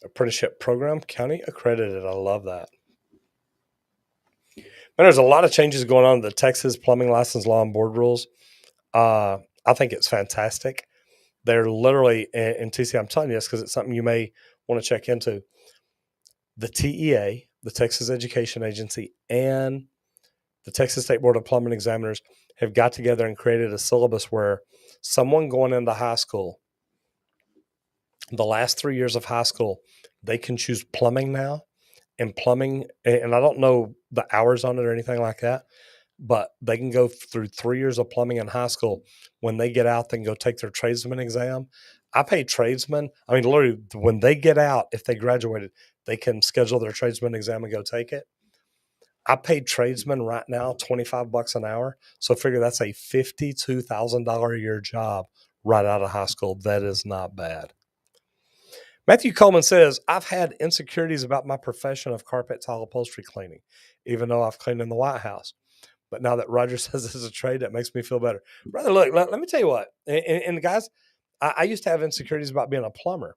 Apprenticeship program, county accredited. I love that. And there's a lot of changes going on in the Texas plumbing license law and board rules. I think it's fantastic. They're literally, and TC, I'm telling you this because it's something you may want to check into. The TEA, the Texas Education Agency, and the Texas State Board of Plumbing Examiners have got together and created a syllabus where someone going into high school, the last 3 years of high school, they can choose plumbing now. And plumbing, and I don't know the hours on it or anything like that, but they can go through 3 years of plumbing in high school. When they get out, they can go take their tradesman exam. I pay tradesmen. I mean, literally, when they get out, if they graduated, they can schedule their tradesman exam and go take it. I pay tradesmen right now $25 an hour. So figure that's a $52,000 a year job right out of high school. That is not bad. Matthew Coleman says, I've had insecurities about my profession of carpet tile upholstery cleaning, even though I've cleaned in the White House. But now that Roger says this is a trade, that makes me feel better. Brother, look, let me tell you what. And guys, I used to have insecurities about being a plumber.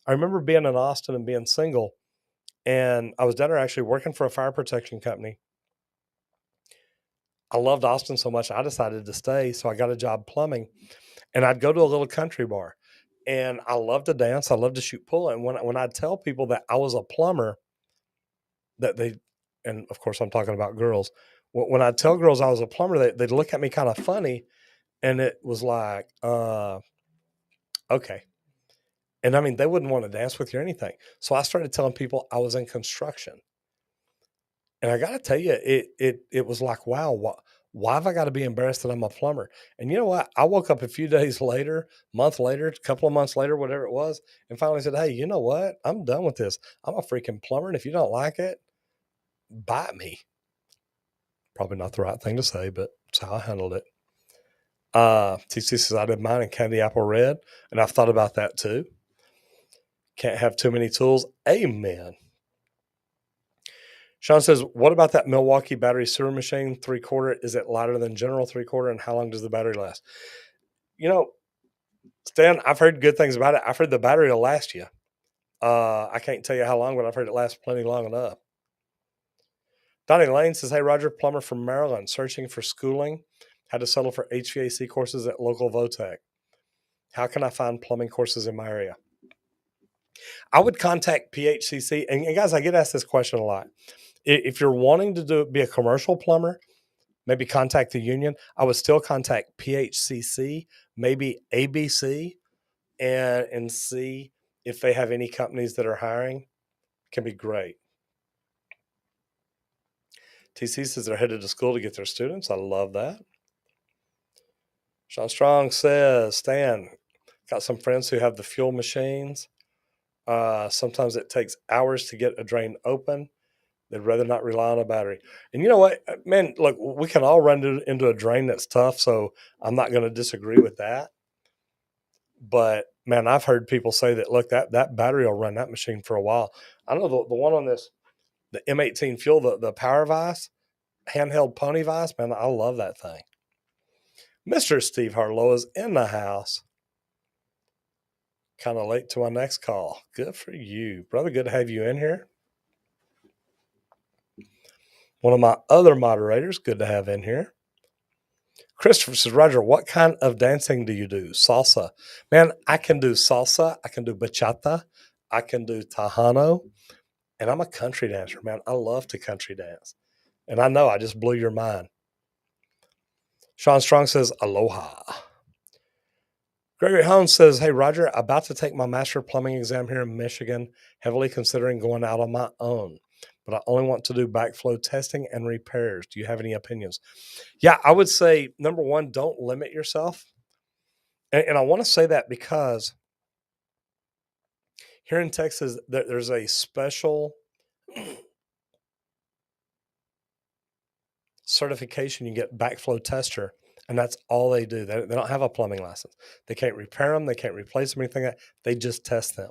I remember being in Austin and being single, and I was down there actually working for a fire protection company. I loved Austin so much, I decided to stay. So I got a job plumbing, and I'd go to a little country bar. And I love to dance. I love to shoot pool. And when I tell people that I was a plumber, that they, and of course I'm talking about girls. When I tell girls I was a plumber, they'd look at me kind of funny, and it was like, okay. And I mean, they wouldn't want to dance with you or anything. So I started telling people I was in construction. And I got to tell you, it was like, wow, why have I got to be embarrassed that I'm a plumber? And you know what? I woke up a few days later, month later, a couple of months later, whatever it was, and finally said, hey, you know what? I'm done with this. I'm a freaking plumber. And if you don't like it, bite me. Probably not the right thing to say, but that's how I handled it. TC says, I did mine in candy apple red. And I've thought about that too. Can't have too many tools. Amen. Sean says, what about that Milwaukee battery sewer machine 3/4? Is it lighter than general 3/4? And how long does the battery last? You know, Stan, I've heard good things about it. I've heard the battery will last you. I can't tell you how long, but I've heard it lasts plenty long enough. Donnie Lane says, hey, Roger, plumber from Maryland, searching for schooling. Had to settle for HVAC courses at local Votech. How can I find plumbing courses in my area? I would contact PHCC. And guys, I get asked this question a lot. If you're wanting to be a commercial plumber, maybe contact the union. I would still contact PHCC, maybe ABC, and see if they have any companies that are hiring. Can be great. TC says they're headed to school to get their students. I love that. Sean Strong says, Stan, got some friends who have the fuel machines. Sometimes it takes hours to get a drain open. They'd rather not rely on a battery. And you know what, man, look, we can all run into a drain that's tough, so I'm not going to disagree with that. But, man, I've heard people say that, look, that battery will run that machine for a while. I know the one on this, the M18 Fuel, the Power Vise, handheld pony vise, man, I love that thing. Mr. Steve Harlow is in the house. Kind of late to my next call. Good for you, brother. Good to have you in here. One of my other moderators, good to have in here. Christopher says, Roger, what kind of dancing do you do? Salsa. Man, I can do salsa. I can do bachata. I can do Tejano. And I'm a country dancer, man. I love to country dance. And I know I just blew your mind. Sean Strong says, aloha. Gregory Holmes says, hey, Roger, about to take my master plumbing exam here in Michigan, heavily considering going out on my own, but I only want to do backflow testing and repairs. Do you have any opinions? Yeah, I would say, number one, don't limit yourself. And I want to say that because Here in Texas, there's a special certification you get, backflow tester, and that's all they do. They don't have a plumbing license. They can't repair them. They can't replace them, anything like that. They just test them.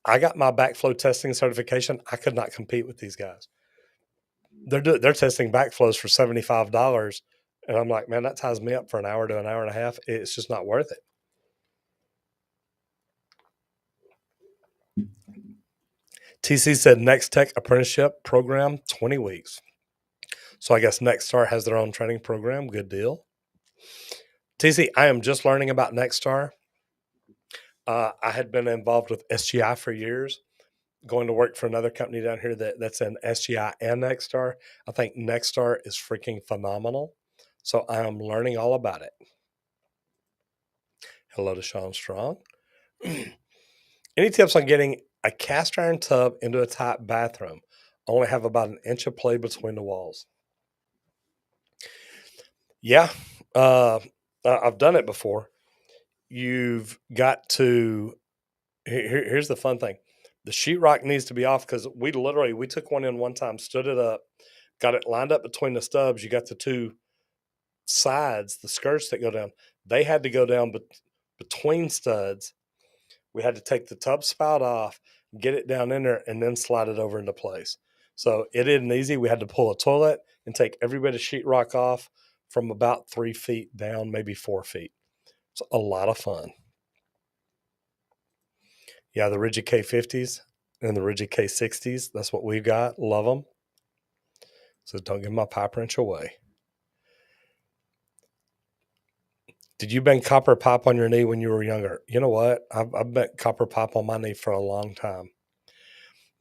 I got my backflow testing certification. I could not compete with these guys. They're testing backflows for $75, and I'm like, man, that ties me up for an hour to an hour and a half. It's just not worth it. TC said Next Tech apprenticeship program, 20 weeks. So I guess Nexstar has their own training program. Good deal. TC, I am just learning about Nexstar. I had been involved with SGI for years, going to work for another company down here that's in SGI and Nexstar. I think Nexstar is freaking phenomenal. So I am learning all about it. Hello to Sean Strong. Any tips on getting a cast iron tub into a tight bathroom? Only have about an inch of play between the walls. Yeah, I've done it before. You've got to. Here's the fun thing: the sheetrock needs to be off because we took one in one time, stood it up, got it lined up between the stubs. You got the two sides, the skirts that go down. They had to go down between studs. We had to take the tub spout off, get it down in there, and then slide it over into place. So it isn't easy. We had to pull a toilet and take every bit of sheetrock off from about 3 feet down, maybe 4 feet. It's a lot of fun. Yeah, the Rigid K50s and the Rigid K60s. That's what we've got. Love them. So don't give my pipe wrench away. Did you bang copper pipe on your knee when you were younger? You know what? I've bent copper pipe on my knee for a long time.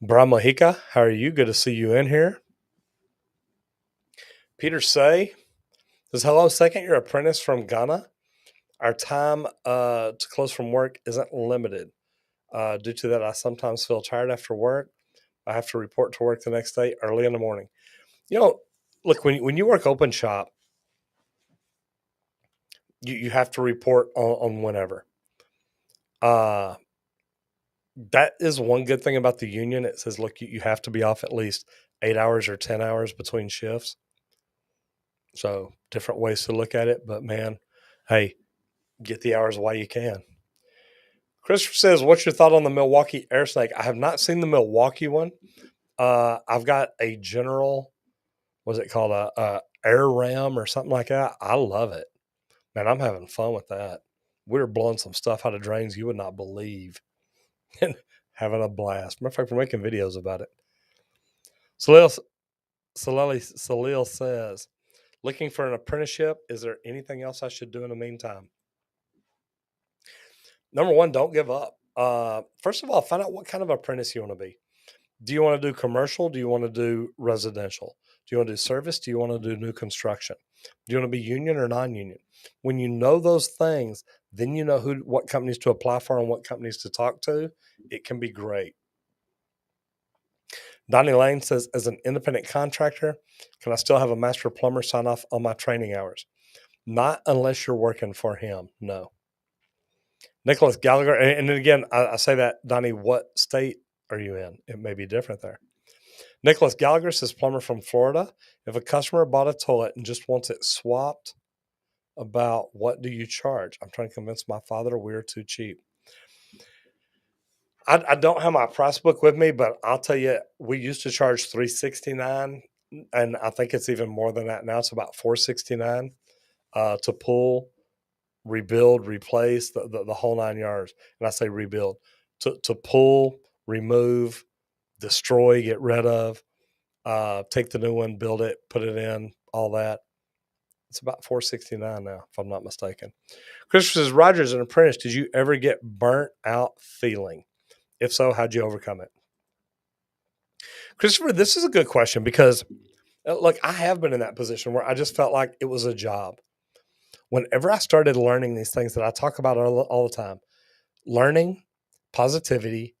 Brahmahika, how are you? Good to see you in here. Peter Say says, hello, second year apprentice from Ghana. Our time to close from work isn't limited. Due to that, I sometimes feel tired after work. I have to report to work the next day early in the morning. You know, look, when you work open shop, you have to report on whenever. That is one good thing about the union. It says, look, you have to be off at least 8 hours or 10 hours between shifts. So different ways to look at it. But man, hey, get the hours while you can. Christopher says, what's your thought on the Milwaukee Air Snake? I have not seen the Milwaukee one. I've got a general, what's it called? A Air Ram or something like that. I love it. Man, I'm having fun with that. We're blowing some stuff out of drains you would not believe and having a blast. Matter of fact, we're making videos about it. Salil says, looking for an apprenticeship. Is there anything else I should do in the meantime? Number one, don't give up. First of all, find out what kind of apprentice you want to be. Do you want to do commercial? Do you want to do residential? Do you want to do service? Do you want to do new construction? Do you want to be union or non-union? When you know those things, then you know what companies to apply for and what companies to talk to. It can be great. Donnie Lane says, as an independent contractor, can I still have a master plumber sign off on my training hours? Not unless you're working for him. No. Nicholas Gallagher, and again, I say that, Donnie, what state are you in? It may be different there. Nicholas Gallagher says, plumber from Florida. If a customer bought a toilet and just wants it swapped, about what do you charge? I'm trying to convince my father we're too cheap. I don't have my price book with me, but I'll tell you, we used to charge $369, and I think it's even more than that now. It's about $469 to pull, rebuild, replace the whole 9 yards. And I say rebuild to pull, remove, destroy, get rid of, take the new one, build it, put it in, all that. It's about $469 now, if I'm not mistaken. Christopher says, Roger, as an apprentice, did you ever get burnt out feeling? If so, how'd you overcome it? Christopher, this is a good question because, look, I have been in that position where I just felt like it was a job. Whenever I started learning these things that I talk about all the time, learning, positivity,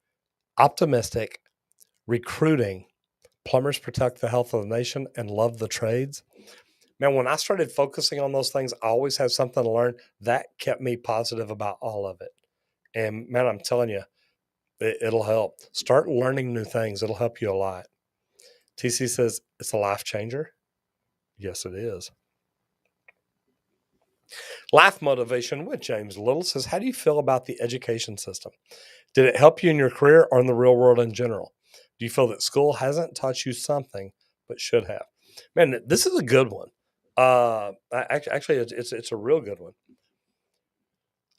optimistic, recruiting, plumbers protect the health of the nation, and love the trades. Man, when I started focusing on those things, I always had something to learn. That kept me positive about all of it. And man, I'm telling you, it'll help. Start learning new things. It'll help you a lot. TC says it's a life changer. Yes, it is. Life Motivation with James Little says, how do you feel about the education system? Did it help you in your career or in the real world in general? Do you feel that school hasn't taught you something but should have? Man, this is a good one. Actually, it's a real good one.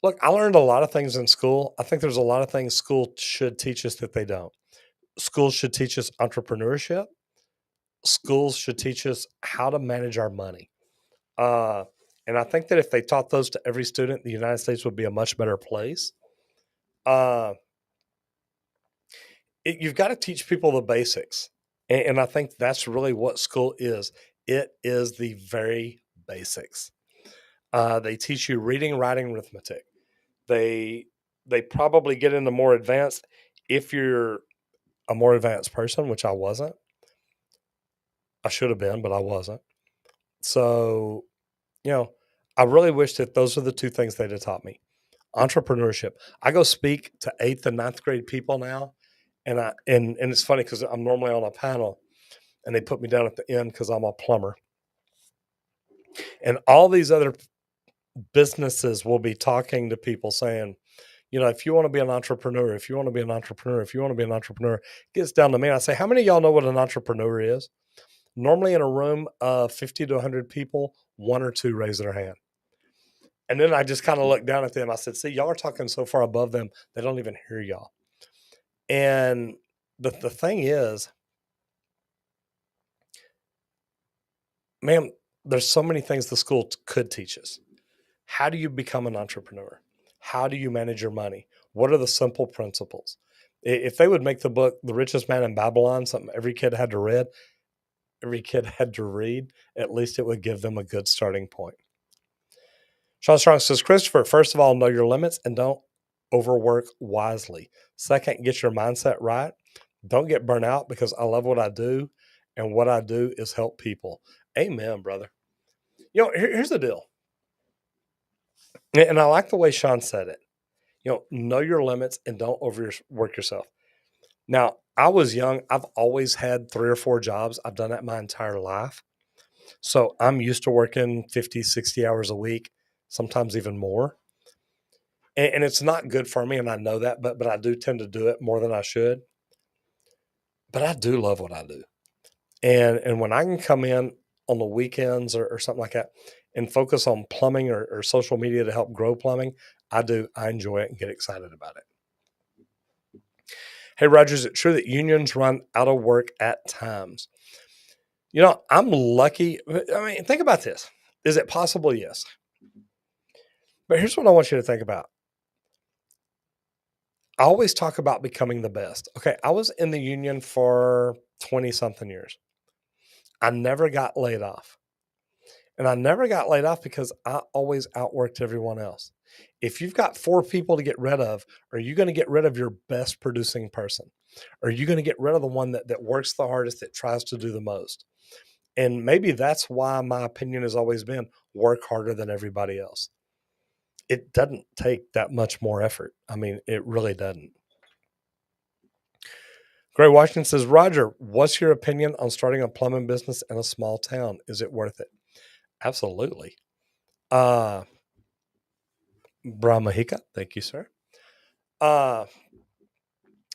Look, I learned a lot of things in school. I think there's a lot of things school should teach us that they don't. Schools should teach us entrepreneurship. Schools should teach us how to manage our money. Uh, and I think that if they taught those to every student, the United States would be a much better place. Uh, you've got to teach people the basics. And I think that's really what school is. It is the very basics. They teach you reading, writing, arithmetic. They they probably get into more advanced if you're a more advanced person, which I wasn't. I should have been, but I wasn't. So, you know, I really wish that those are the two things they'd have taught me. Entrepreneurship. I go speak to 8th and 9th grade people now, and it's funny because I'm normally on a panel, and they put me down at the end because I'm a plumber, and all these other businesses will be talking to people saying, you know, if you want to be an entrepreneur, if you want to be an entrepreneur, if you want to be an entrepreneur, it gets down to me. And I say, how many of y'all know what an entrepreneur is? Normally in a room of 50 to 100 people, one or two raise their hand. And then I just kind of looked down at them. I said, see, y'all are talking so far above them, they don't even hear y'all. And the thing is, man, there's so many things the school could teach us. How do you become an entrepreneur? How do you manage your money? What are the simple principles? If they would make the book The Richest Man in Babylon something every kid had to read, at least it would give them a good starting point. Sean Strong says, Christopher, first of all, know your limits and don't overwork wisely. Second, get your mindset right. Don't get burnt out because I love what I do, and what I do is help people. Amen, brother. You know, here's the deal. And I like the way Sean said it. You know your limits and don't overwork yourself. Now, I was young. I've always had 3 or 4 jobs. I've done that my entire life. So I'm used to working 50, 60 hours a week, sometimes even more. And it's not good for me, and I know that, but I do tend to do it more than I should. But I do love what I do. And when I can come in on the weekends or something like that and focus on plumbing or social media to help grow plumbing, I do. I enjoy it and get excited about it. Hey, Roger, is it true that unions run out of work at times? You know, I'm lucky. I mean, think about this. Is it possible? Yes. But here's what I want you to think about. I always talk about becoming the best. Okay. I was in the union for 20 something years. I never got laid off. And I never got laid off because I always outworked everyone else. If you've got 4 people to get rid of, are you going to get rid of your best producing person? Are you going to get rid of the one that works the hardest, that tries to do the most? And maybe that's why my opinion has always been work harder than everybody else. It doesn't take that much more effort. I mean, it really doesn't. Gray Washington says, Roger, what's your opinion on starting a plumbing business in a small town? Is it worth it? Absolutely. Brahmahika, thank you, sir. Uh,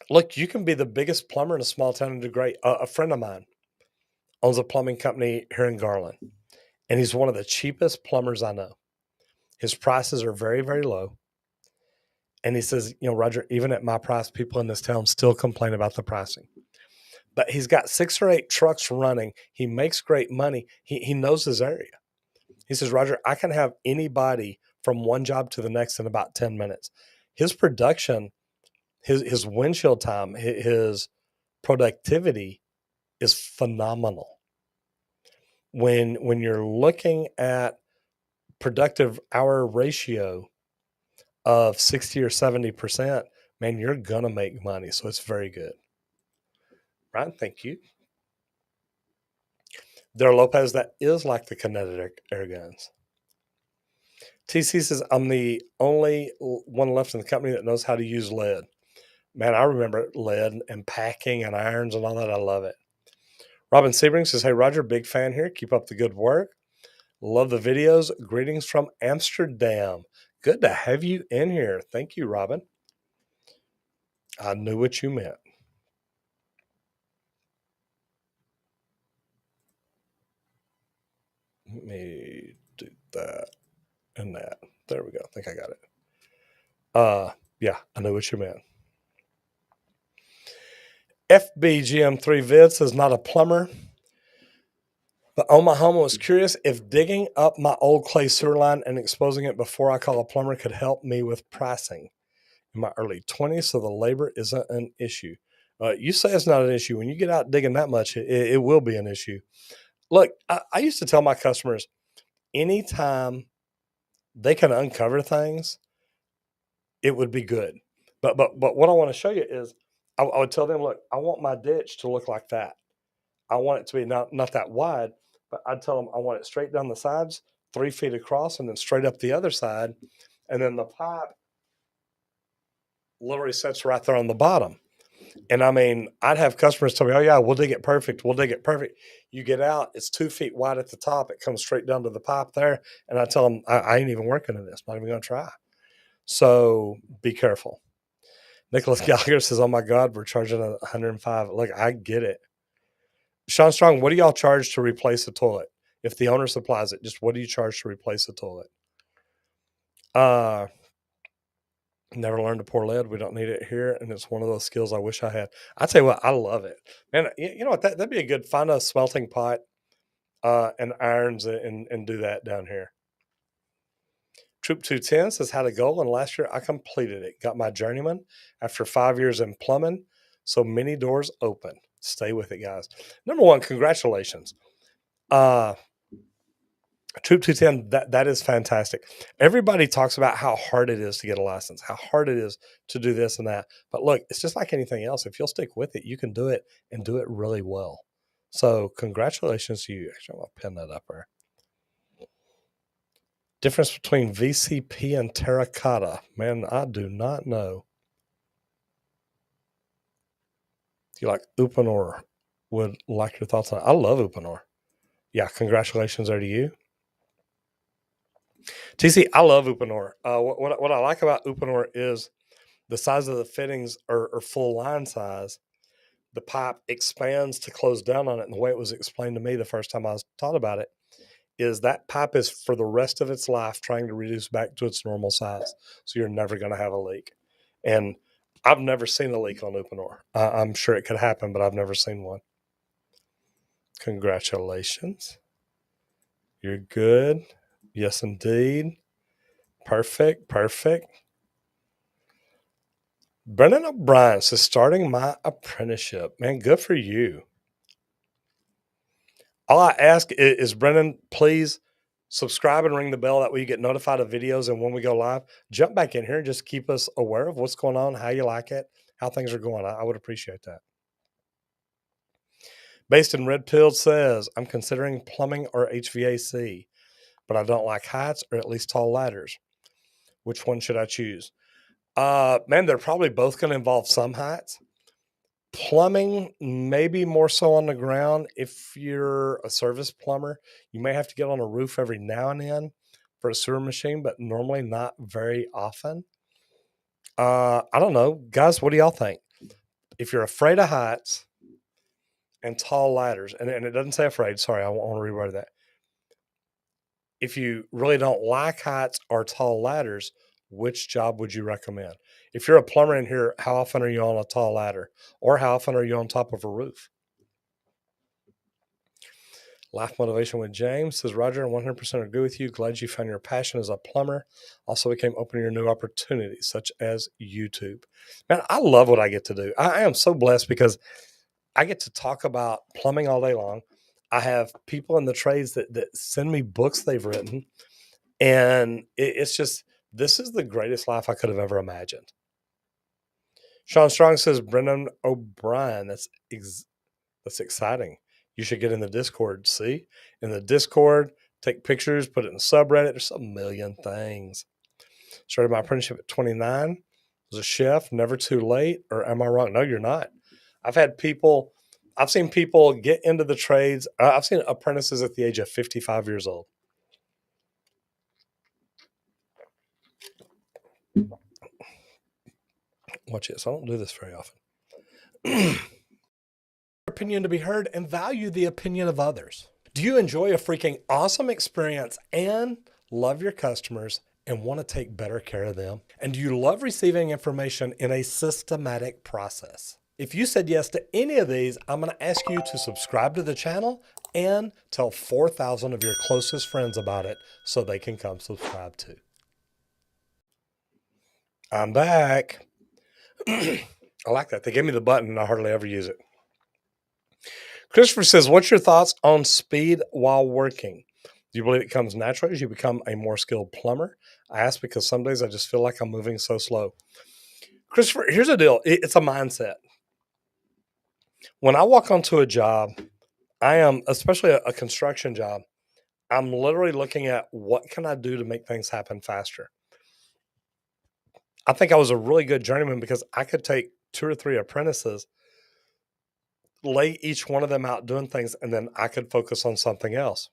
look, you can be the biggest plumber in a small town and do great. A friend of mine owns a plumbing company here in Garland, and he's one of the cheapest plumbers I know. His prices are very, very low. And he says, you know, Roger, even at my price, people in this town still complain about the pricing. But he's got 6 or 8 trucks running. He makes great money. He knows his area. He says, Roger, I can have anybody from one job to the next in about 10 minutes. His production, his windshield time, his productivity is phenomenal. When you're looking at productive hour ratio of 60 or 70%, man, you're going to make money. So it's very good. Right? Thank you. There, Lopez, that is like the kinetic air guns. TC says, I'm the only one left in the company that knows how to use lead. Man, I remember lead and packing and irons and all that. I love it. Robin Sebring says, hey, Roger, big fan here. Keep up the good work. Love the videos. Greetings from Amsterdam. Good to have you in here. Thank you, Robin. I knew what you meant. Let me do that and that. There we go. I think I got it. Yeah, I know what you meant. FBGM3 Vid says, not a plumber, but Oklahoma was curious if digging up my old clay sewer line and exposing it before I call a plumber could help me with pricing in my early 20s, so the labor isn't an issue. You say it's not an issue. When you get out digging that much, it will be an issue. Look, I used to tell my customers, anytime they can uncover things, it would be good. But what I want to show you is, I would tell them, look, I want my ditch to look like that. I want it to be not that wide, but I'd tell them I want it straight down the sides, 3 feet across, and then straight up the other side, and then the pipe literally sits right there on the bottom. And I mean, I'd have customers tell me, "Oh yeah, we'll dig it perfect. We'll dig it perfect." You get out, it's 2 feet wide at the top. It comes straight down to the pipe there, and I tell them, I ain't even working in this. Not even going to try. So be careful. Nicholas Gallagher says, "Oh my God, we're charging 105." Look, I get it. Sean Strong, what do y'all charge to replace a toilet? If the owner supplies it, just what do you charge to replace a toilet? Never learned to pour lead. We don't need it here, and it's one of those skills I wish I had. I tell you what, I love it, man. You know what? That'd be a good. Find a smelting pot and irons and do that down here. Troop 210 says had a goal, and last year I completed it. Got my journeyman after 5 years in plumbing, so many doors open. Stay with it, guys. Number one, congratulations. Troop 210, that is fantastic. Everybody talks about how hard it is to get a license, how hard it is to do this and that. But look, it's just like anything else. If you'll stick with it, you can do it and do it really well. So congratulations to you. Actually, I'm going to pin that up there. Difference between VCP and terracotta. Man, I do not know. You like Upanor? Would like your thoughts on it. I love Upanor. Yeah, congratulations there to you. TC, I love Upanor. What I like about Upanor is the size of the fittings are full line size. The pipe expands to close down on it. And the way it was explained to me the first time I was taught about it is that pipe is for the rest of its life trying to reduce back to its normal size. So you're never going to have a leak. And I've never seen a leak on Upanor. I'm sure it could happen, but I've never seen one. Congratulations. You're good. Yes, indeed. Perfect. Brennan O'Brien says, starting my apprenticeship. Man, good for you. All I ask is, Brennan, please subscribe and ring the bell. That way you get notified of videos. And when we go live, jump back in here and just keep us aware of what's going on, how you like it, how things are going. I would appreciate that. Based in Red Pill says, I'm considering plumbing or HVAC, but I don't like heights or at least tall ladders. Which one should I choose? Man, they're probably both going to involve some heights. Plumbing, maybe more so on the ground. If you're a service plumber, you may have to get on a roof every now and then for a sewer machine, but normally not very often. I don't know. Guys, what do y'all think? If you're afraid of heights and tall ladders, and it doesn't say afraid, sorry, I want to reword that. If you really don't like heights or tall ladders, which job would you recommend? If you're a plumber in here, how often are you on a tall ladder? Or how often are you on top of a roof? Life Motivation with James says, Roger, I 100% agree with you. Glad you found your passion as a plumber. Also became open to your new opportunities, such as YouTube. Man, I love what I get to do. I am so blessed because I get to talk about plumbing all day long. I have people in the trades that send me books they've written. And it's just, this is the greatest life I could have ever imagined. Sean Strong says, Brennan O'Brien. That's exciting. You should get in the Discord. See, in the Discord, take pictures, put it in the subreddit. There's a million things. Started my apprenticeship at 29. Was a chef, never too late. Or am I wrong? No, you're not. I've seen people get into the trades. I've seen apprentices at the age of 55 years old. Watch this. I don't do this very often. Opinion to be heard and value the opinion of others. Do you enjoy a freaking awesome experience and love your customers and want to take better care of them? And do you love receiving information in a systematic process? If you said yes to any of these, I'm going to ask you to subscribe to the channel and tell 4,000 of your closest friends about it so they can come subscribe too. I'm back. I like that. They gave me the button and I hardly ever use it. Christopher says, what's your thoughts on speed while working? Do you believe it comes naturally as you become a more skilled plumber? I ask because some days I just feel like I'm moving so slow. Christopher, here's the deal. It's a mindset. When I walk onto a job, I am, especially a construction job, I'm literally looking at what can I do to make things happen faster. I think I was a really good journeyman because I could take 2 or 3 apprentices, lay each one of them out doing things, and then I could focus on something else.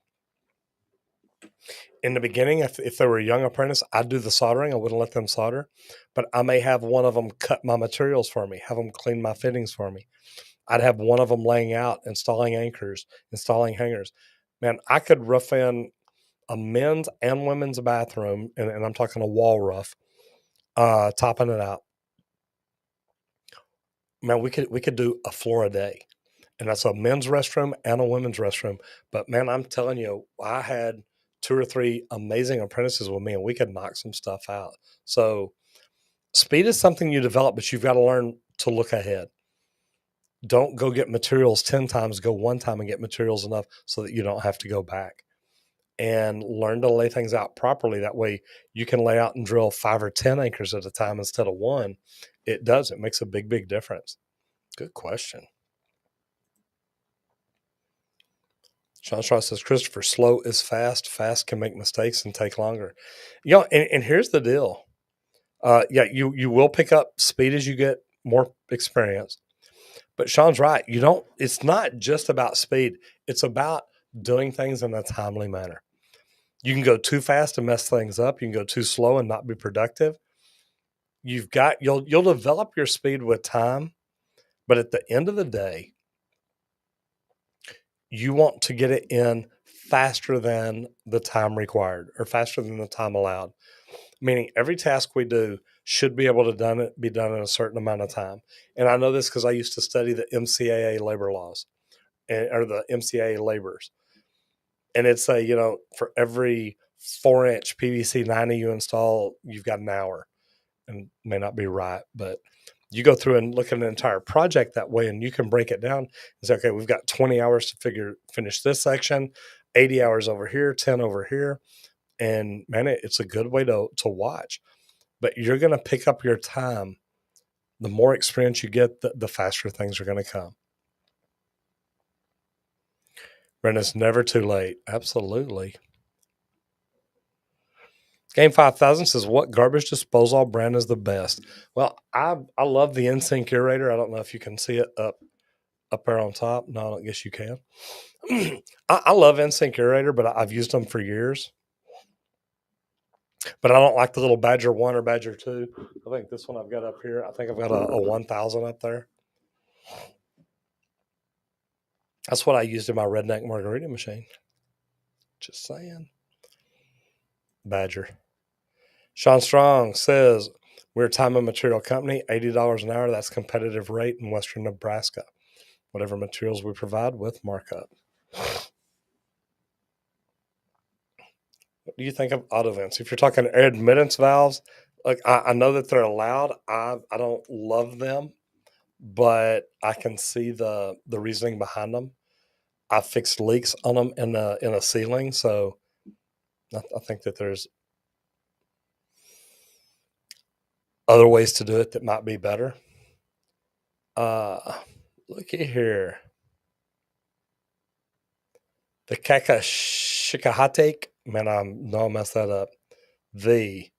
In the beginning, if they were a young apprentice, I'd do the soldering. I wouldn't let them solder, but I may have one of them cut my materials for me, have them clean my fittings for me. I'd have one of them laying out, installing anchors, installing hangers. Man, I could rough in a men's and women's bathroom, and I'm talking a wall rough, topping it out. Man, we could do a floor a day. And that's a men's restroom and a women's restroom. But man, I'm telling you, I had 2 or 3 amazing apprentices with me and we could knock some stuff out. So speed is something you develop, but you've got to learn to look ahead. Don't go get materials 10 times, go one time and get materials enough so that you don't have to go back. And learn to lay things out properly. That way you can lay out and drill 5 or 10 anchors at a time instead of one. It makes a big, big difference. Good question. Sean Straw says, Christopher, slow is fast. Fast can make mistakes and take longer. And here's the deal. You will pick up speed as you get more experience. But Sean's right. It's not just about speed. It's about doing things in a timely manner. You can go too fast and mess things up. You can go too slow and not be productive. You'll develop your speed with time, but at the end of the day, you want to get it in faster than the time required or faster than the time allowed. Meaning every task we do should be able to be done in a certain amount of time. And I know this because I used to study the MCAA labor laws or the MCAA laborers. And it's for every 4-inch PVC 90 you install, you've got an hour. And it may not be right, but you go through and look at an entire project that way, and you can break it down and say, okay, we've got 20 hours to finish this section, 80 hours over here, 10 over here. And man, it's a good way to watch. But you're going to pick up your time. The more experience you get, the faster things are going to come. Brenda's never too late. Absolutely. Game 5000 says, what garbage disposal brand is the best? Well, I love the NSYNC aerator. I don't know if you can see it up there on top. No, I don't guess you can. I love NSYNC aerator, but I've used them for years. But I don't like the little Badger 1 or Badger 2. I think this one I've got up here. I think I've got a 1000 up there. That's what I used in my redneck margarita machine. Just saying. Badger. Sean Strong says, we're a time and material company, $80 an hour. That's competitive rate in Western Nebraska. Whatever materials we provide with markup. What do you think of auto vents? If you're talking air admittance valves, like I know that they're allowed. I don't love them, but I can see the reasoning behind them. I fixed leaks on them in a ceiling, so I think that there's other ways to do it that might be better. Look at here. The Shikahatek. Man, I messed that up. The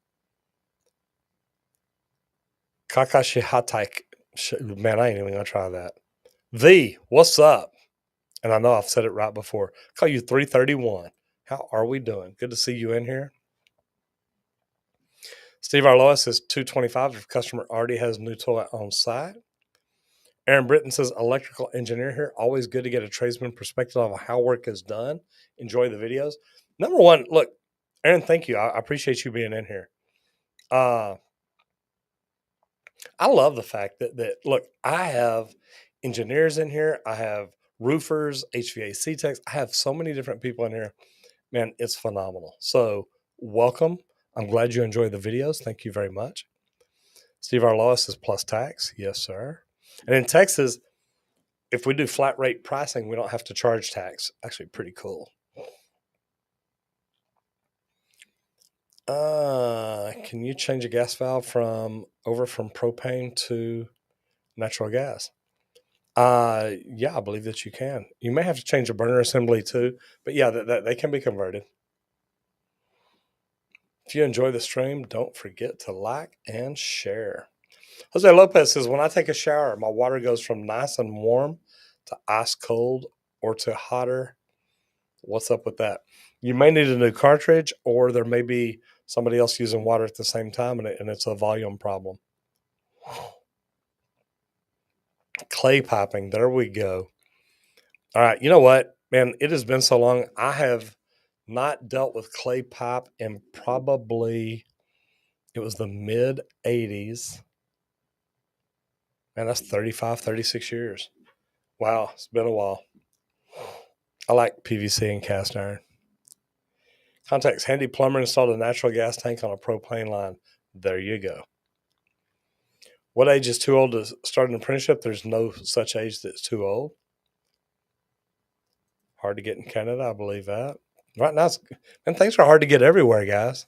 Kakashihatek. Man, I ain't even gonna try that. What's up? And I know I've said it right before. Call you 331. How are we doing? Good to see you in here. Steve Arloa says 225 if customer already has new toilet on site. Aaron Britton says electrical engineer here. Always good to get a tradesman perspective on how work is done. Enjoy the videos. Number one, look, Aaron, thank you. I appreciate you being in here. I love the fact that look, I have engineers in here. I have roofers, HVAC techs. I have so many different people in here. Man, it's phenomenal. So welcome. I'm glad you enjoy the videos. Thank you very much. Steve Arloa says plus tax. Yes, sir. And in Texas, if we do flat rate pricing, we don't have to charge tax. Actually, pretty cool. Can you change a gas valve from propane to natural gas? Yeah, I believe that you can. You may have to change a burner assembly too, but yeah, that they can be converted. If you enjoy the stream, don't forget to like and share. Jose Lopez says, when I take a shower, my water goes from nice and warm to ice cold or to hotter. What's up with that? You may need a new cartridge, or there may be somebody else using water at the same time, and it's a volume problem. Clay piping. There we go. All right. You know what, man? It has been so long. I have not dealt with clay pipe in probably, it was the mid 80s. Man, that's 35, 36 years. Wow. It's been a while. I like PVC and cast iron. Contacts handy plumber installed a natural gas tank on a propane line. There you go. What age is too old to start an apprenticeship? There's no such age that's too old. Hard to get in Canada, I believe that. Right now, and things are hard to get everywhere, guys.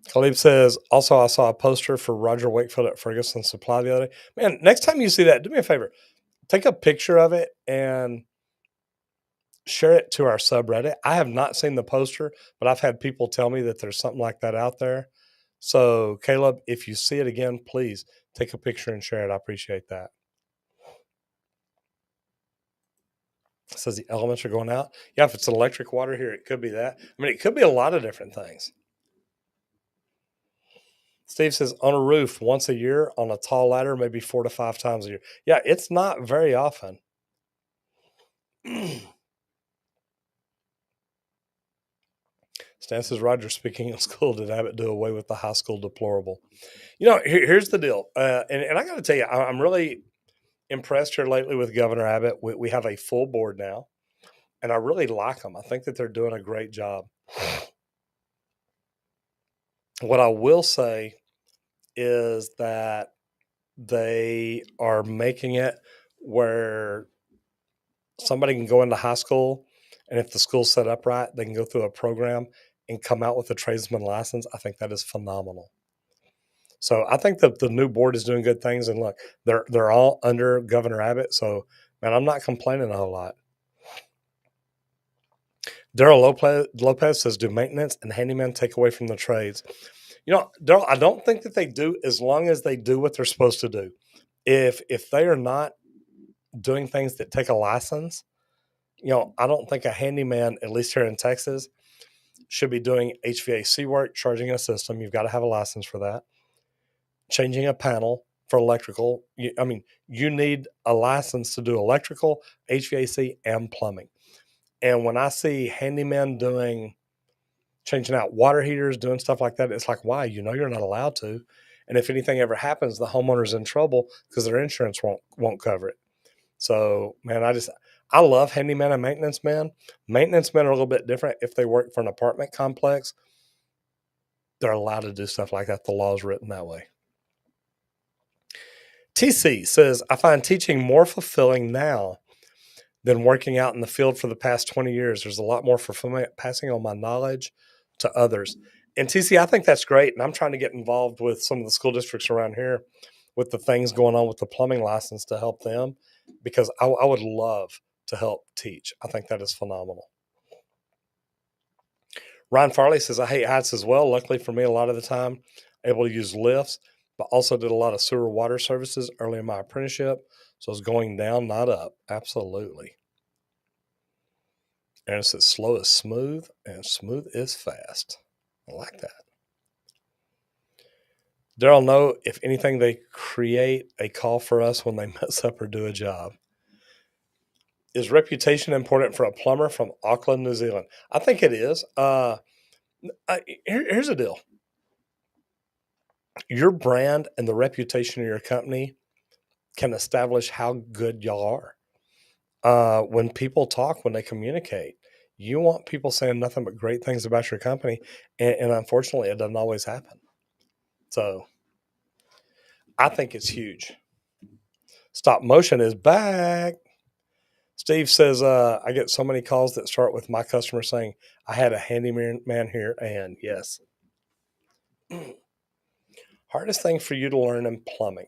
Khalib says, also, I saw a poster for Roger Wakefield at Ferguson Supply the other day. Man, next time you see that, do me a favor. Take a picture of it and share it to our subreddit. I have not seen the poster, but I've had people tell me that there's something like that out there. So, Caleb, if you see it again, please take a picture and share it. I appreciate that. It says the elements are going out. Yeah, if it's electric water here, it could be that. I mean, it could be a lot of different things. Steve says on a roof once a year, on a tall ladder, maybe 4 to 5 times a year. Yeah, it's not very often. Stan says Roger speaking in school, did Abbott do away with the high school deplorable? You know, here's the deal. And I got to tell you, I'm really impressed here lately with Governor Abbott. We have a full board now, and I really like them. I think that they're doing a great job. What I will say is that they are making it where somebody can go into high school, and if the school's set up right, they can go through a program and come out with a tradesman license. I think that is phenomenal. So I think that the new board is doing good things. And look, they're all under Governor Abbott. So man, I'm not complaining a whole lot. Daryl Lopez says, do maintenance and handyman take away from the trades? You know, Daryl, I don't think that they do, as long as they do what they're supposed to do. If they are not doing things that take a license, you know, I don't think a handyman, at least here in Texas, should be doing HVAC work, charging a system. You've got to have a license for that. Changing a panel for electrical. You need a license to do electrical, HVAC, and plumbing. And when I see handymen changing out water heaters, doing stuff like that, it's like, why? You know you're not allowed to. And if anything ever happens, the homeowner's in trouble because their insurance won't cover it. So, man, I love handyman and maintenance men. Maintenance men are a little bit different. If they work for an apartment complex, they're allowed to do stuff like that. The law is written that way. TC says, I find teaching more fulfilling now than working out in the field for the past 20 years. There's a lot more fulfillment passing on my knowledge to others. And TC, I think that's great. And I'm trying to get involved with some of the school districts around here with the things going on with the plumbing license to help them, because I would love to help teach. I think that is phenomenal. Ryan Farley says, I hate heights as well. Luckily for me, a lot of the time, able to use lifts, but also did a lot of sewer water services early in my apprenticeship. So it's going down, not up. Absolutely. And it says, slow is smooth and smooth is fast. I like that. Daryl, know if anything, they create a call for us when they mess up or do a job. Is reputation important for a plumber from Auckland, New Zealand? I think it is. Here's the deal. Your brand and the reputation of your company can establish how good y'all are. When people talk, when they communicate, you want people saying nothing but great things about your company. And unfortunately, it doesn't always happen. So I think it's huge. Stop motion is back. Steve says, I get so many calls that start with my customer saying, I had a handyman here. And yes. Hardest thing for you to learn in plumbing.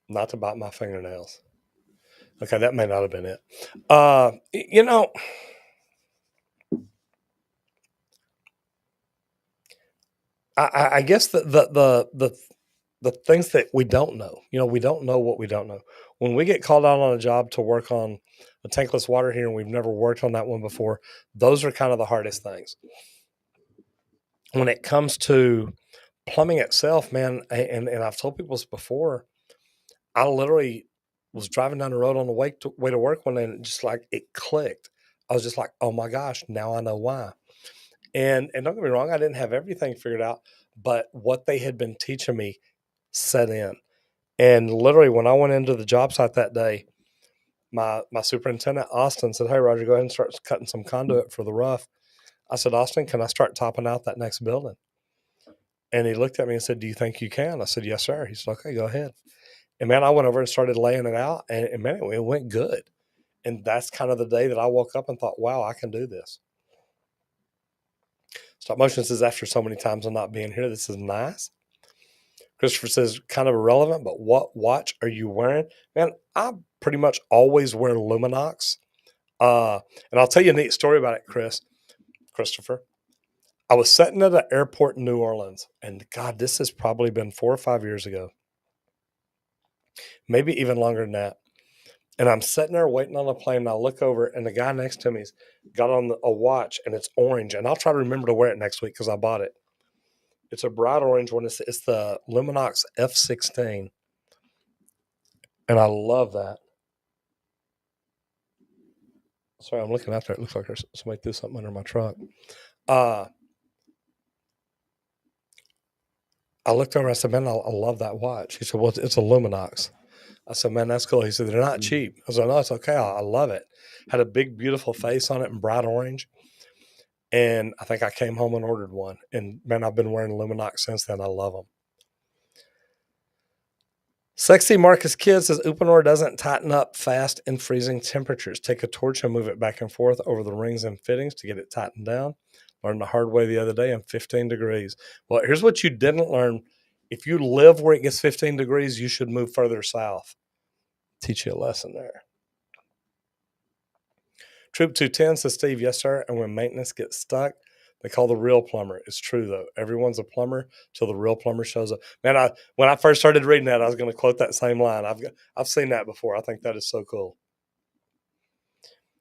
Not to bite my fingernails. Okay, that may not have been it. I guess the things that we don't know, we don't know what we don't know. When we get called out on a job to work on a tankless water heater and we've never worked on that one before, those are kind of the hardest things. When it comes to plumbing itself, man, and I've told people this before, I literally was driving down the road on the way to work one day and just like it clicked. I was just like, oh my gosh, now I know why. And don't get me wrong, I didn't have everything figured out, but what they had been teaching me set in. And literally when I went into the job site that day, my superintendent, Austin, said, hey, Roger, go ahead and start cutting some conduit for the rough. I said, Austin, can I start topping out that next building? And he looked at me and said, do you think you can? I said, yes, sir. He said, okay, go ahead. And man, I went over and started laying it out, and man, it went good. And that's kind of the day that I woke up and thought, wow, I can do this. Stop motion says, after so many times of not being here, this is nice. Christopher says, kind of irrelevant, but what watch are you wearing? Man, I pretty much always wear Luminox. And I'll tell you a neat story about it, Christopher. I was sitting at an airport in New Orleans, and God, this has probably been 4 or 5 years ago, maybe even longer than that. And I'm sitting there waiting on the plane, and I look over, and the guy next to me's got on a watch, and it's orange. And I'll try to remember to wear it next week because I bought it. It's a bright orange one. It's the Luminox F16. And I love that. Sorry, I'm looking out there. It looks like there's somebody threw something under my truck. I looked over and I said, man, I love that watch. He said, well, it's a Luminox. I said, man, that's cool. He said, they're not cheap. I said, no, it's okay. I love it. Had a big, beautiful face on it in bright orange. And I think I came home and ordered one. And man, I've been wearing Luminox since then. I love them. Sexy Marcus Kid says Uponor doesn't tighten up fast in freezing temperatures. Take a torch and move it back and forth over the rings and fittings to get it tightened down. Learned the hard way the other day in 15 degrees. Well, here's what you didn't learn. If you live where it gets 15 degrees, you should move further south. Teach you a lesson there. Troop 210 says, Steve, yes, sir. And when maintenance gets stuck, they call the real plumber. It's true, though. Everyone's a plumber till the real plumber shows up. Man, when I first started reading that, I was going to quote that same line. I've seen that before. I think that is so cool.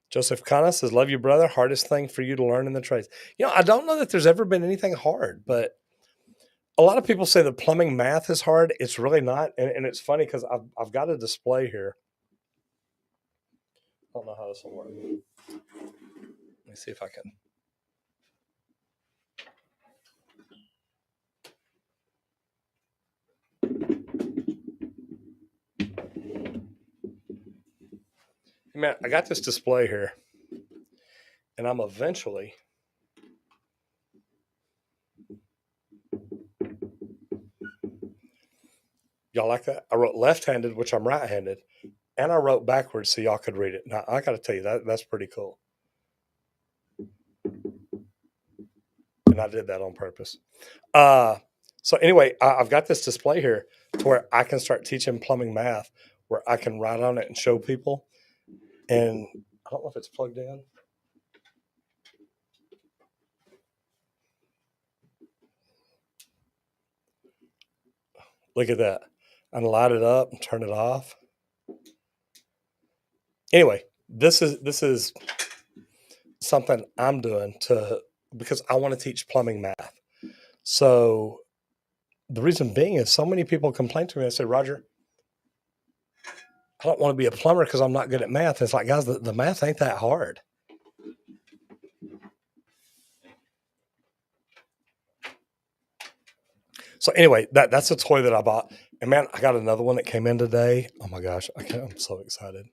Joseph Kana says, love you, brother. Hardest thing for you to learn in the trades. I don't know that there's ever been anything hard, but a lot of people say that plumbing math is hard. It's really not. And it's funny because I've got a display here. I don't know how this will work. Let me see if I can. Man, I got this display here, and I'm eventually y'all like that? I wrote left-handed, which I'm right-handed, and I wrote backwards so y'all could read it. Now, I got to tell you, that's pretty cool. And I did that on purpose. So anyway, I've got this display here to where I can start teaching plumbing math where I can write on it and show people. And I don't know if it's plugged in. Look at that. And light it up and turn it off. Anyway, this is something I'm doing because I want to teach plumbing math. So the reason being is so many people complain to me and say, Roger, I don't want to be a plumber because I'm not good at math. It's like, guys, the math ain't that hard. So anyway, that's a toy that I bought. And man, I got another one that came in today. Oh my gosh, I'm so excited.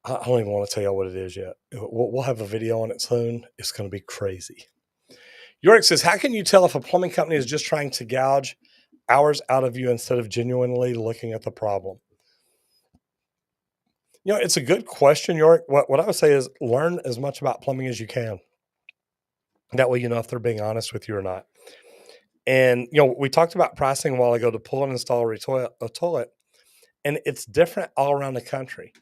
I don't even want to tell y'all what it is yet. We'll have a video on it soon. It's going to be crazy. Yorick says, how can you tell if a plumbing company is just trying to gouge hours out of you instead of genuinely looking at the problem? You know, it's a good question, Yorick. What I would say is learn as much about plumbing as you can. That way you know if they're being honest with you or not. And, you know, we talked about pricing a while ago to pull and install a toilet, and it's different all around the country.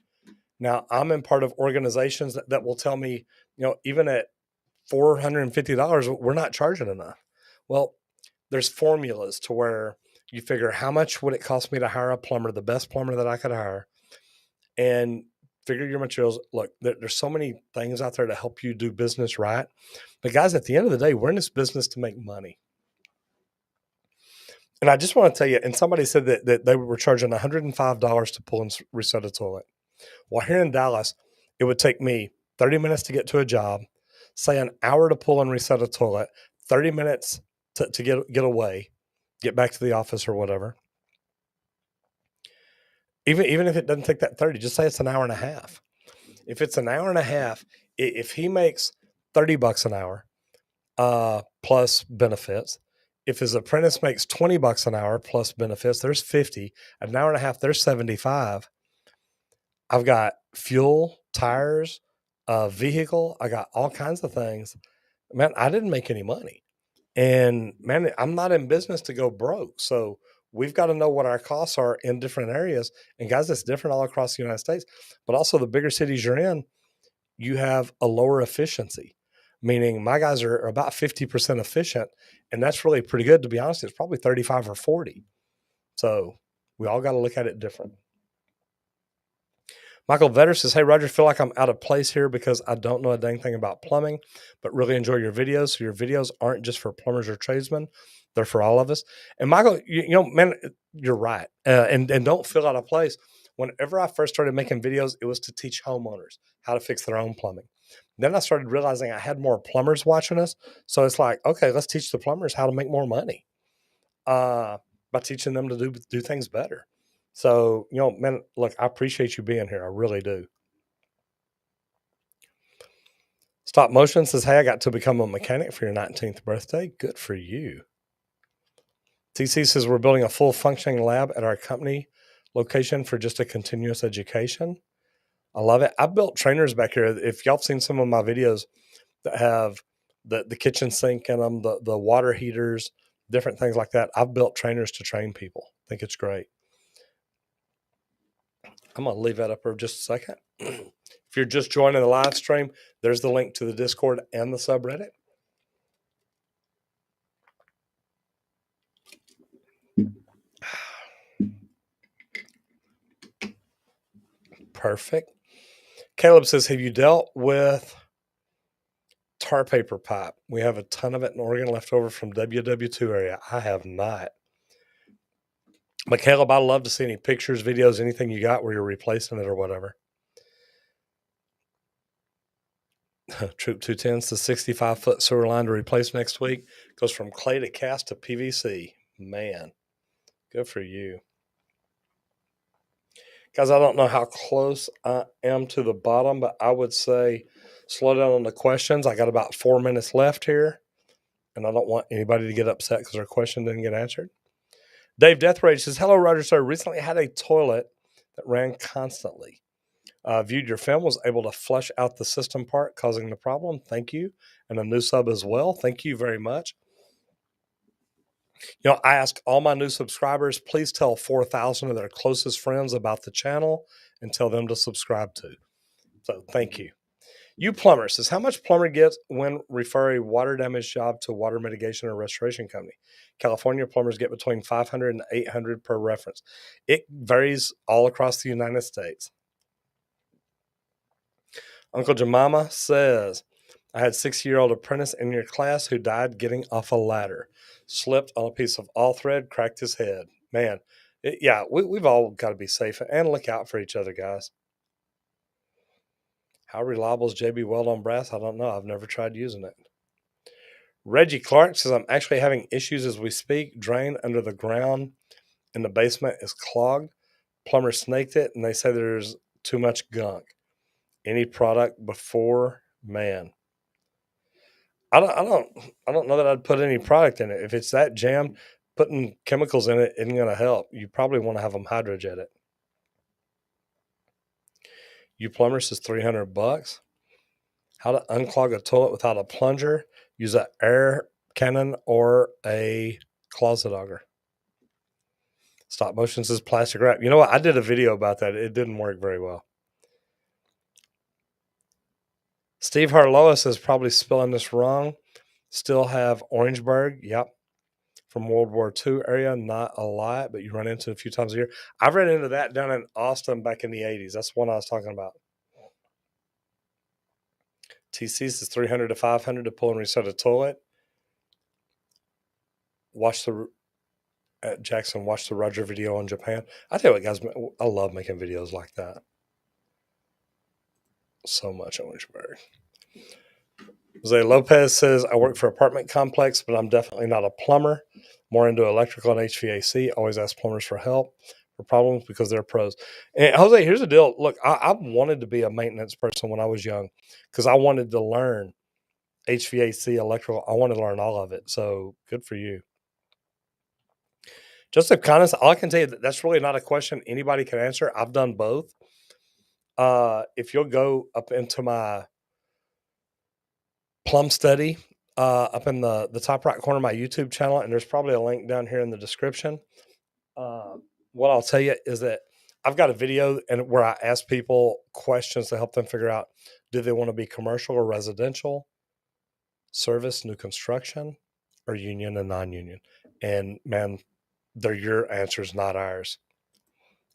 Now, I'm in part of organizations that will tell me, you know, even at $450, we're not charging enough. Well, there's formulas to where you figure how much would it cost me to hire a plumber, the best plumber that I could hire, and figure your materials. Look, there's so many things out there to help you do business right. But guys, at the end of the day, we're in this business to make money. And I just want to tell you, and somebody said that they were charging $105 to pull and reset a toilet. Well, here in Dallas, it would take me 30 minutes to get to a job, say an hour to pull and reset a toilet, 30 minutes to get away, get back to the office or whatever. Even if it doesn't take that 30, just say it's an hour and a half. If it's an hour and a half, if he makes $30 an hour plus benefits, if his apprentice makes $20 an hour plus benefits, there's 50. An hour and a half, there's 75. I've got fuel, tires, vehicle. I got all kinds of things. Man, I didn't make any money. And man, I'm not in business to go broke. So we've got to know what our costs are in different areas. And guys, it's different all across the United States. But also the bigger cities you're in, you have a lower efficiency, meaning my guys are about 50% efficient. And that's really pretty good. To be honest, it's probably 35 or 40. So we all got to look at it different. Michael Vetter says, hey, Roger, feel like I'm out of place here because I don't know a dang thing about plumbing, but really enjoy your videos. So your videos aren't just for plumbers or tradesmen. They're for all of us. And Michael, you know, man, you're right. And don't feel out of place. Whenever I first started making videos, it was to teach homeowners how to fix their own plumbing. Then I started realizing I had more plumbers watching us. So it's like, okay, let's teach the plumbers how to make more money by teaching them to do things better. So, you know, man, look, I appreciate you being here. I really do. Stop Motion says, hey, I got to become a mechanic for your 19th birthday. Good for you. TC says, we're building a full functioning lab at our company location for just a continuous education. I love it. I built trainers back here. If y'all have seen some of my videos that have the kitchen sink in them, the water heaters, different things like that, I've built trainers to train people. I think it's great. I'm going to leave that up for just a second. If you're just joining the live stream, there's the link to the Discord and the subreddit. Perfect. Caleb says, have you dealt with tar paper pipe? We have a ton of it in Oregon left over from WW2 area. I have not. But Caleb, I'd love to see any pictures, videos, anything you got where you're replacing it or whatever. Troop 210's the 65-foot sewer line to replace next week. Goes from clay to cast to PVC. Man, good for you. Guys, I don't know how close I am to the bottom, but I would say slow down on the questions. I got about 4 minutes left here, and I don't want anybody to get upset because their question didn't get answered. Dave Deathrage says, hello, Roger, sir. Recently had a toilet that ran constantly. Viewed your film, was able to flush out the system part causing the problem. Thank you. And a new sub as well. Thank you very much. I ask all my new subscribers, please tell 4,000 of their closest friends about the channel and tell them to subscribe too. So thank you. You Plumber says, how much plumber gets when refer a water damage job to water mitigation or restoration company? California plumbers get between 500 and 800 per reference. It varies all across the United States. Uncle Jemima says, I had 6-year-old apprentice in your class who died getting off a ladder, slipped on a piece of all thread, cracked his head. Man, we've all got to be safe and look out for each other, guys. How reliable is JB Weld on brass? I don't know. I've never tried using it. Reggie Clark says, I'm actually having issues as we speak. Drain under the ground in the basement is clogged. Plumber snaked it, and they say there's too much gunk. Any product before man? I don't know that I'd put any product in it. If it's that jammed, putting chemicals in it isn't going to help. You probably want to have them hydrojet it. You Plumber says $300. How to unclog a toilet without a plunger? Use an air cannon or a closet auger. Stop motion says plastic wrap. You know what? I did a video about that. It didn't work very well. Steve Harloa says probably spelling this wrong. Still have Orangeburg. Yep. From World War II area. Not a lot, but you run into it a few times a year. I've run into that down in Austin back in the 80s. That's the one I was talking about. TC says 300 to 500 to pull and reset a toilet. Jackson, watch the Roger video on Japan. I tell you what, guys, I love making videos like that. So much Orangeburg. Jose Lopez says, I work for an apartment complex, but I'm definitely not a plumber. More into electrical and HVAC. Always ask plumbers for help for problems because they're pros. And Jose, here's the deal. Look, I wanted to be a maintenance person when I was young because I wanted to learn HVAC, electrical. I wanted to learn all of it. So good for you. Just a kindness, all I can tell you that's really not a question anybody can answer. I've done both. If you'll go up into my plum study up in the top right corner of my YouTube channel, and there's probably a link down here in the description. What I'll tell you is that I've got a video and where I ask people questions to help them figure out, do they want to be commercial or residential, service, new construction, or union and non-union? And man, they're your answers, not ours.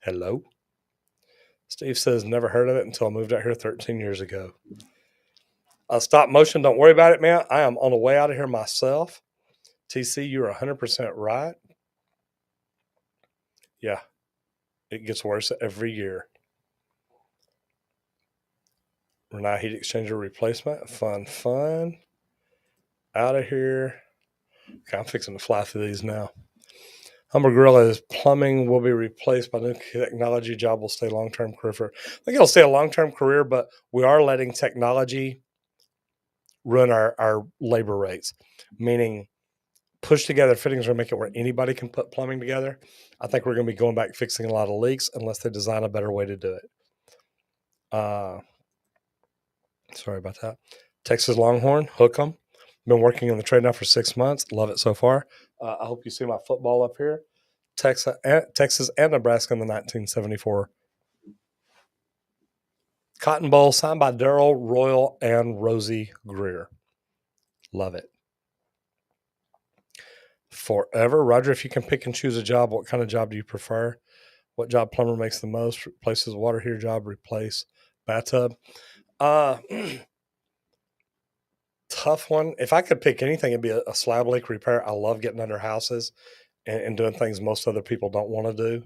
Hello? Steve says, never heard of it until I moved out here 13 years ago. Stop motion, don't worry about it, man. I am on the way out of here myself. TC, you're 100% right. Yeah, it gets worse every year. Renai heat exchanger replacement. Fun. Out of here. Okay, I'm fixing to fly through these now. Humber Gorilla is plumbing will be replaced by new technology. Job will stay long-term career. I think it'll stay a long-term career, but we are letting technology run our labor rates, meaning push together fittings or make it where anybody can put plumbing together. I think we're going to be going back fixing a lot of leaks unless they design a better way to do it. Sorry about that. Texas Longhorn, hook 'em. Been working in the trade now for 6 months. Love it so far. I hope you see my football up here. Texas and Nebraska in the 1974 Cotton Bowl, signed by Darrell Royal and Rosie Greer. Love it. Forever. Roger, if you can pick and choose a job, what kind of job do you prefer? What job plumber makes the most? Replaces water heater job, replace bathtub. Tough one. If I could pick anything, it'd be a slab leak repair. I love getting under houses and doing things most other people don't want to do.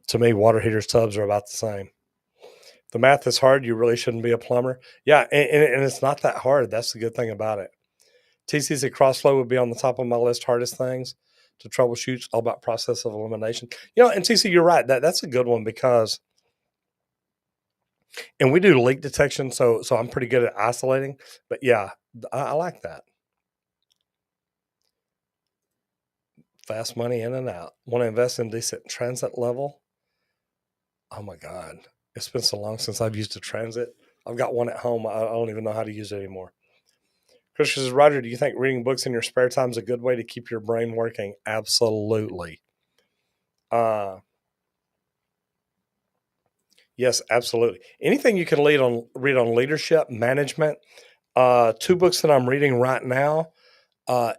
To me, water heaters, tubs are about the same. The math is hard. You really shouldn't be a plumber. Yeah, and it's not that hard. That's the good thing about it. TCC crossflow would be on the top of my list. Hardest things to troubleshoot. It's all about process of elimination. And TC, you're right. That's a good one because, and we do leak detection, so I'm pretty good at isolating. But yeah, I like that. Fast money in and out. Want to invest in decent transit level? Oh my God. It's been so long since I've used a transit. I've got one at home. I don't even know how to use it anymore. Chris says, Roger, do you think reading books in your spare time is a good way to keep your brain working? Absolutely. Yes, absolutely. Anything you can read on leadership, management. 2 books that I'm reading right now,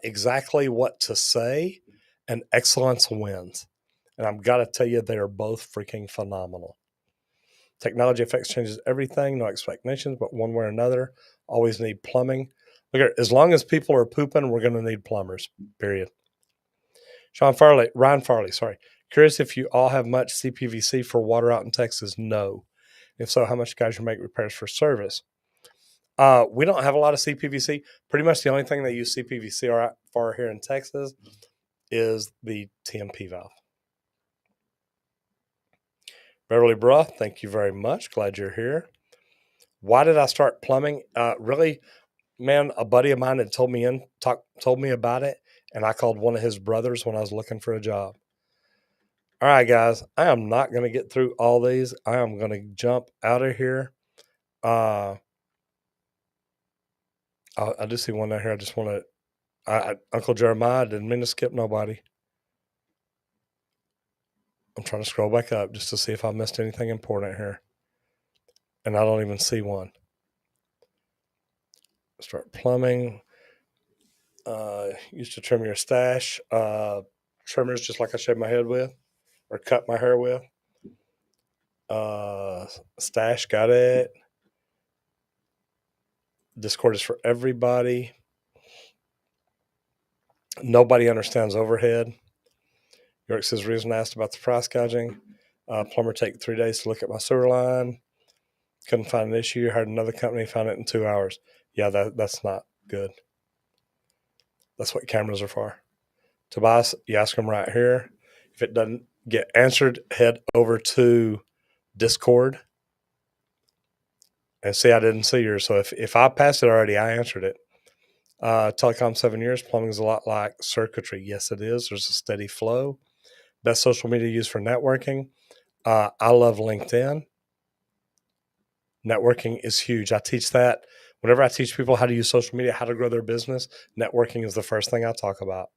Exactly What to Say and Excellence Wins. And I've got to tell you, they are both freaking phenomenal. Technology affects changes everything, no expectations, but one way or another, always need plumbing. Look, as long as people are pooping, we're going to need plumbers, period. Ryan Farley, sorry. Curious if you all have much CPVC for water out in Texas? No. If so, how much you guys make repairs for service? We don't have a lot of CPVC. Pretty much the only thing they use CPVC for here in Texas is the TMP valve. Beverly Bruh, thank you very much. Glad you're here. Why did I start plumbing? Really, man, a buddy of mine had told me about it, and I called one of his brothers when I was looking for a job. All right, guys, I am not going to get through all these. I am going to jump out of here. I do see one down here. I just want to, Uncle Jeremiah, didn't mean to skip nobody. I'm trying to scroll back up just to see if I missed anything important here. And I don't even see one. Start plumbing. Used to trim your stash. Trimmers, just like I shaved my head with or cut my hair with. Stash, got it. Discord is for everybody. Nobody understands overhead. York says, reason I asked about the price gouging. Plumber take 3 days to look at my sewer line. Couldn't find an issue. Hired another company, found it in 2 hours. Yeah, that's not good. That's what cameras are for. Tobias, you ask them right here. If it doesn't get answered, head over to Discord. And see, I didn't see yours. So if I passed it already, I answered it. Telecom 7 years. Plumbing is a lot like circuitry. Yes, it is. There's a steady flow. Best social media used for networking. I love LinkedIn. Networking is huge. I teach that. Whenever I teach people how to use social media, how to grow their business, networking is the first thing I talk about.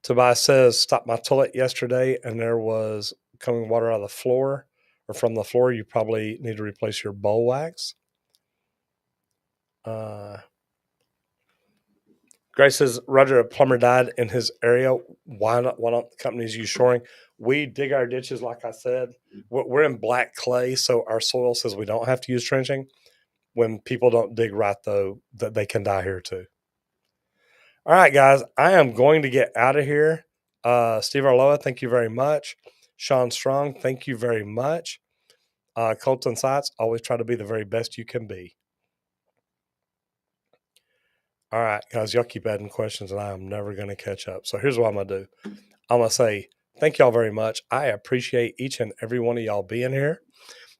Tobias says, stopped my toilet yesterday and there was coming water out of the floor or from the floor. You probably need to replace your bowl wax. Grace says, Roger, a plumber died in his area. Why don't companies use shoring? We dig our ditches, like I said. We're in black clay, so our soil says we don't have to use trenching. When people don't dig right, though, that they can die here too. All right, guys, I am going to get out of here. Steve Arloa, thank you very much. Sean Strong, thank you very much. Colton Sites, always try to be the very best you can be. All right, guys, y'all keep adding questions, and I am never going to catch up. So here's what I'm going to do. I'm going to say thank y'all very much. I appreciate each and every one of y'all being here.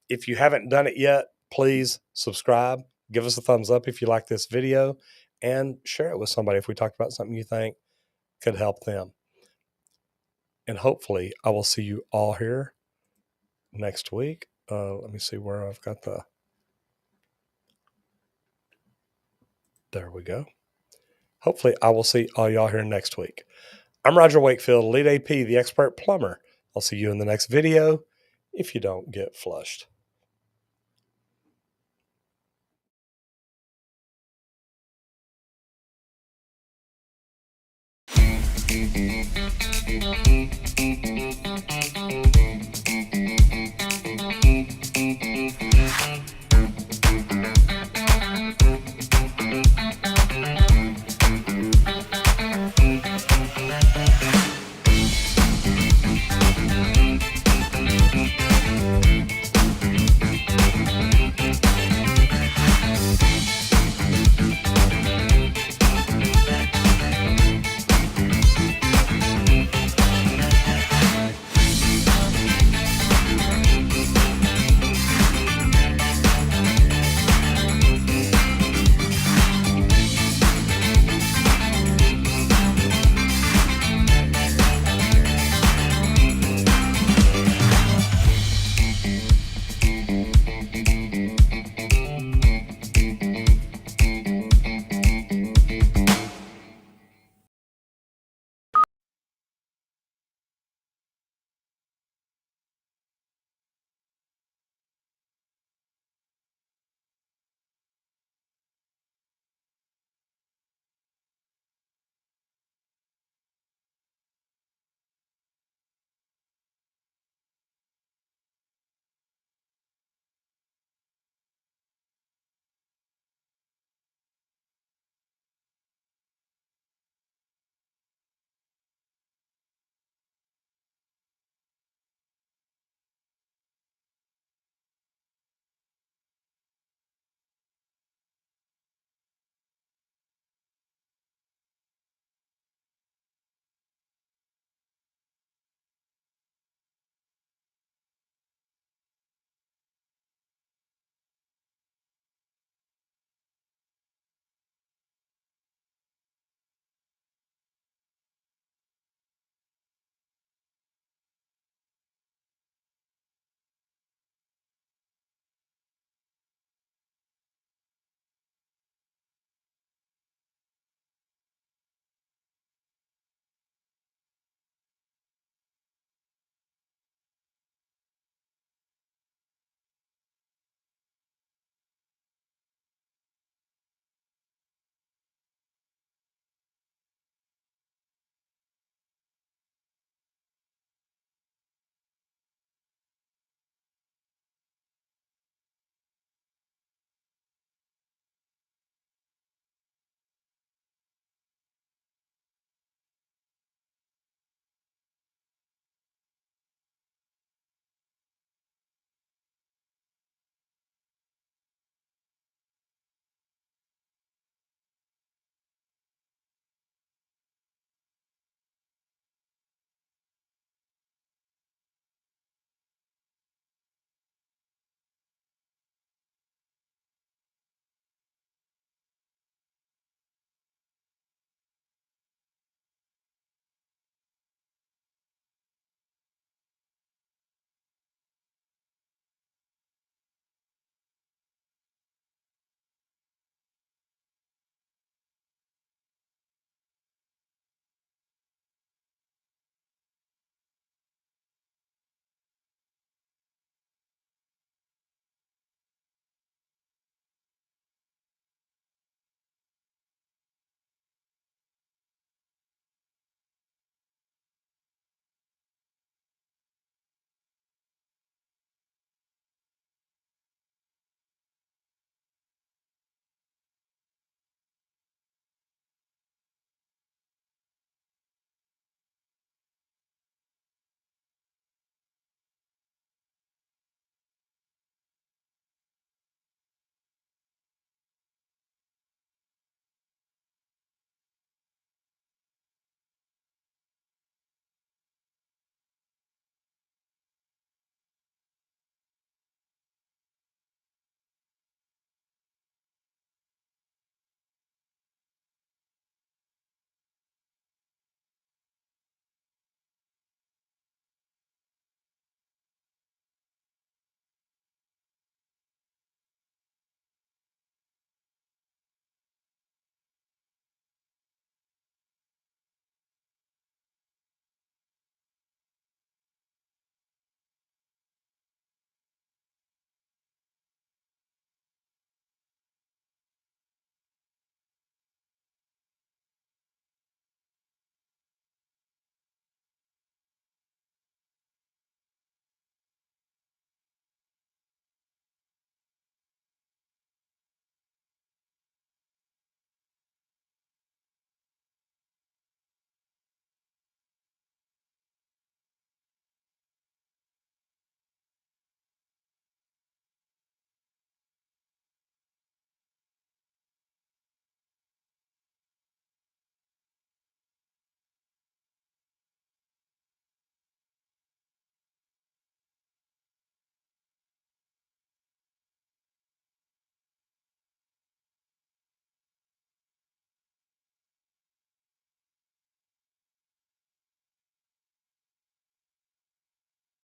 If you haven't done it yet, please subscribe. Give us a thumbs up if you like this video, and share it with somebody if we talked about something you think could help them. And hopefully, I will see you all here next week. Let me see where I've got the... There we go. Hopefully, I will see all y'all here next week. I'm Roger Wakefield, Lead AP, the expert plumber. I'll see you in the next video if you don't get flushed.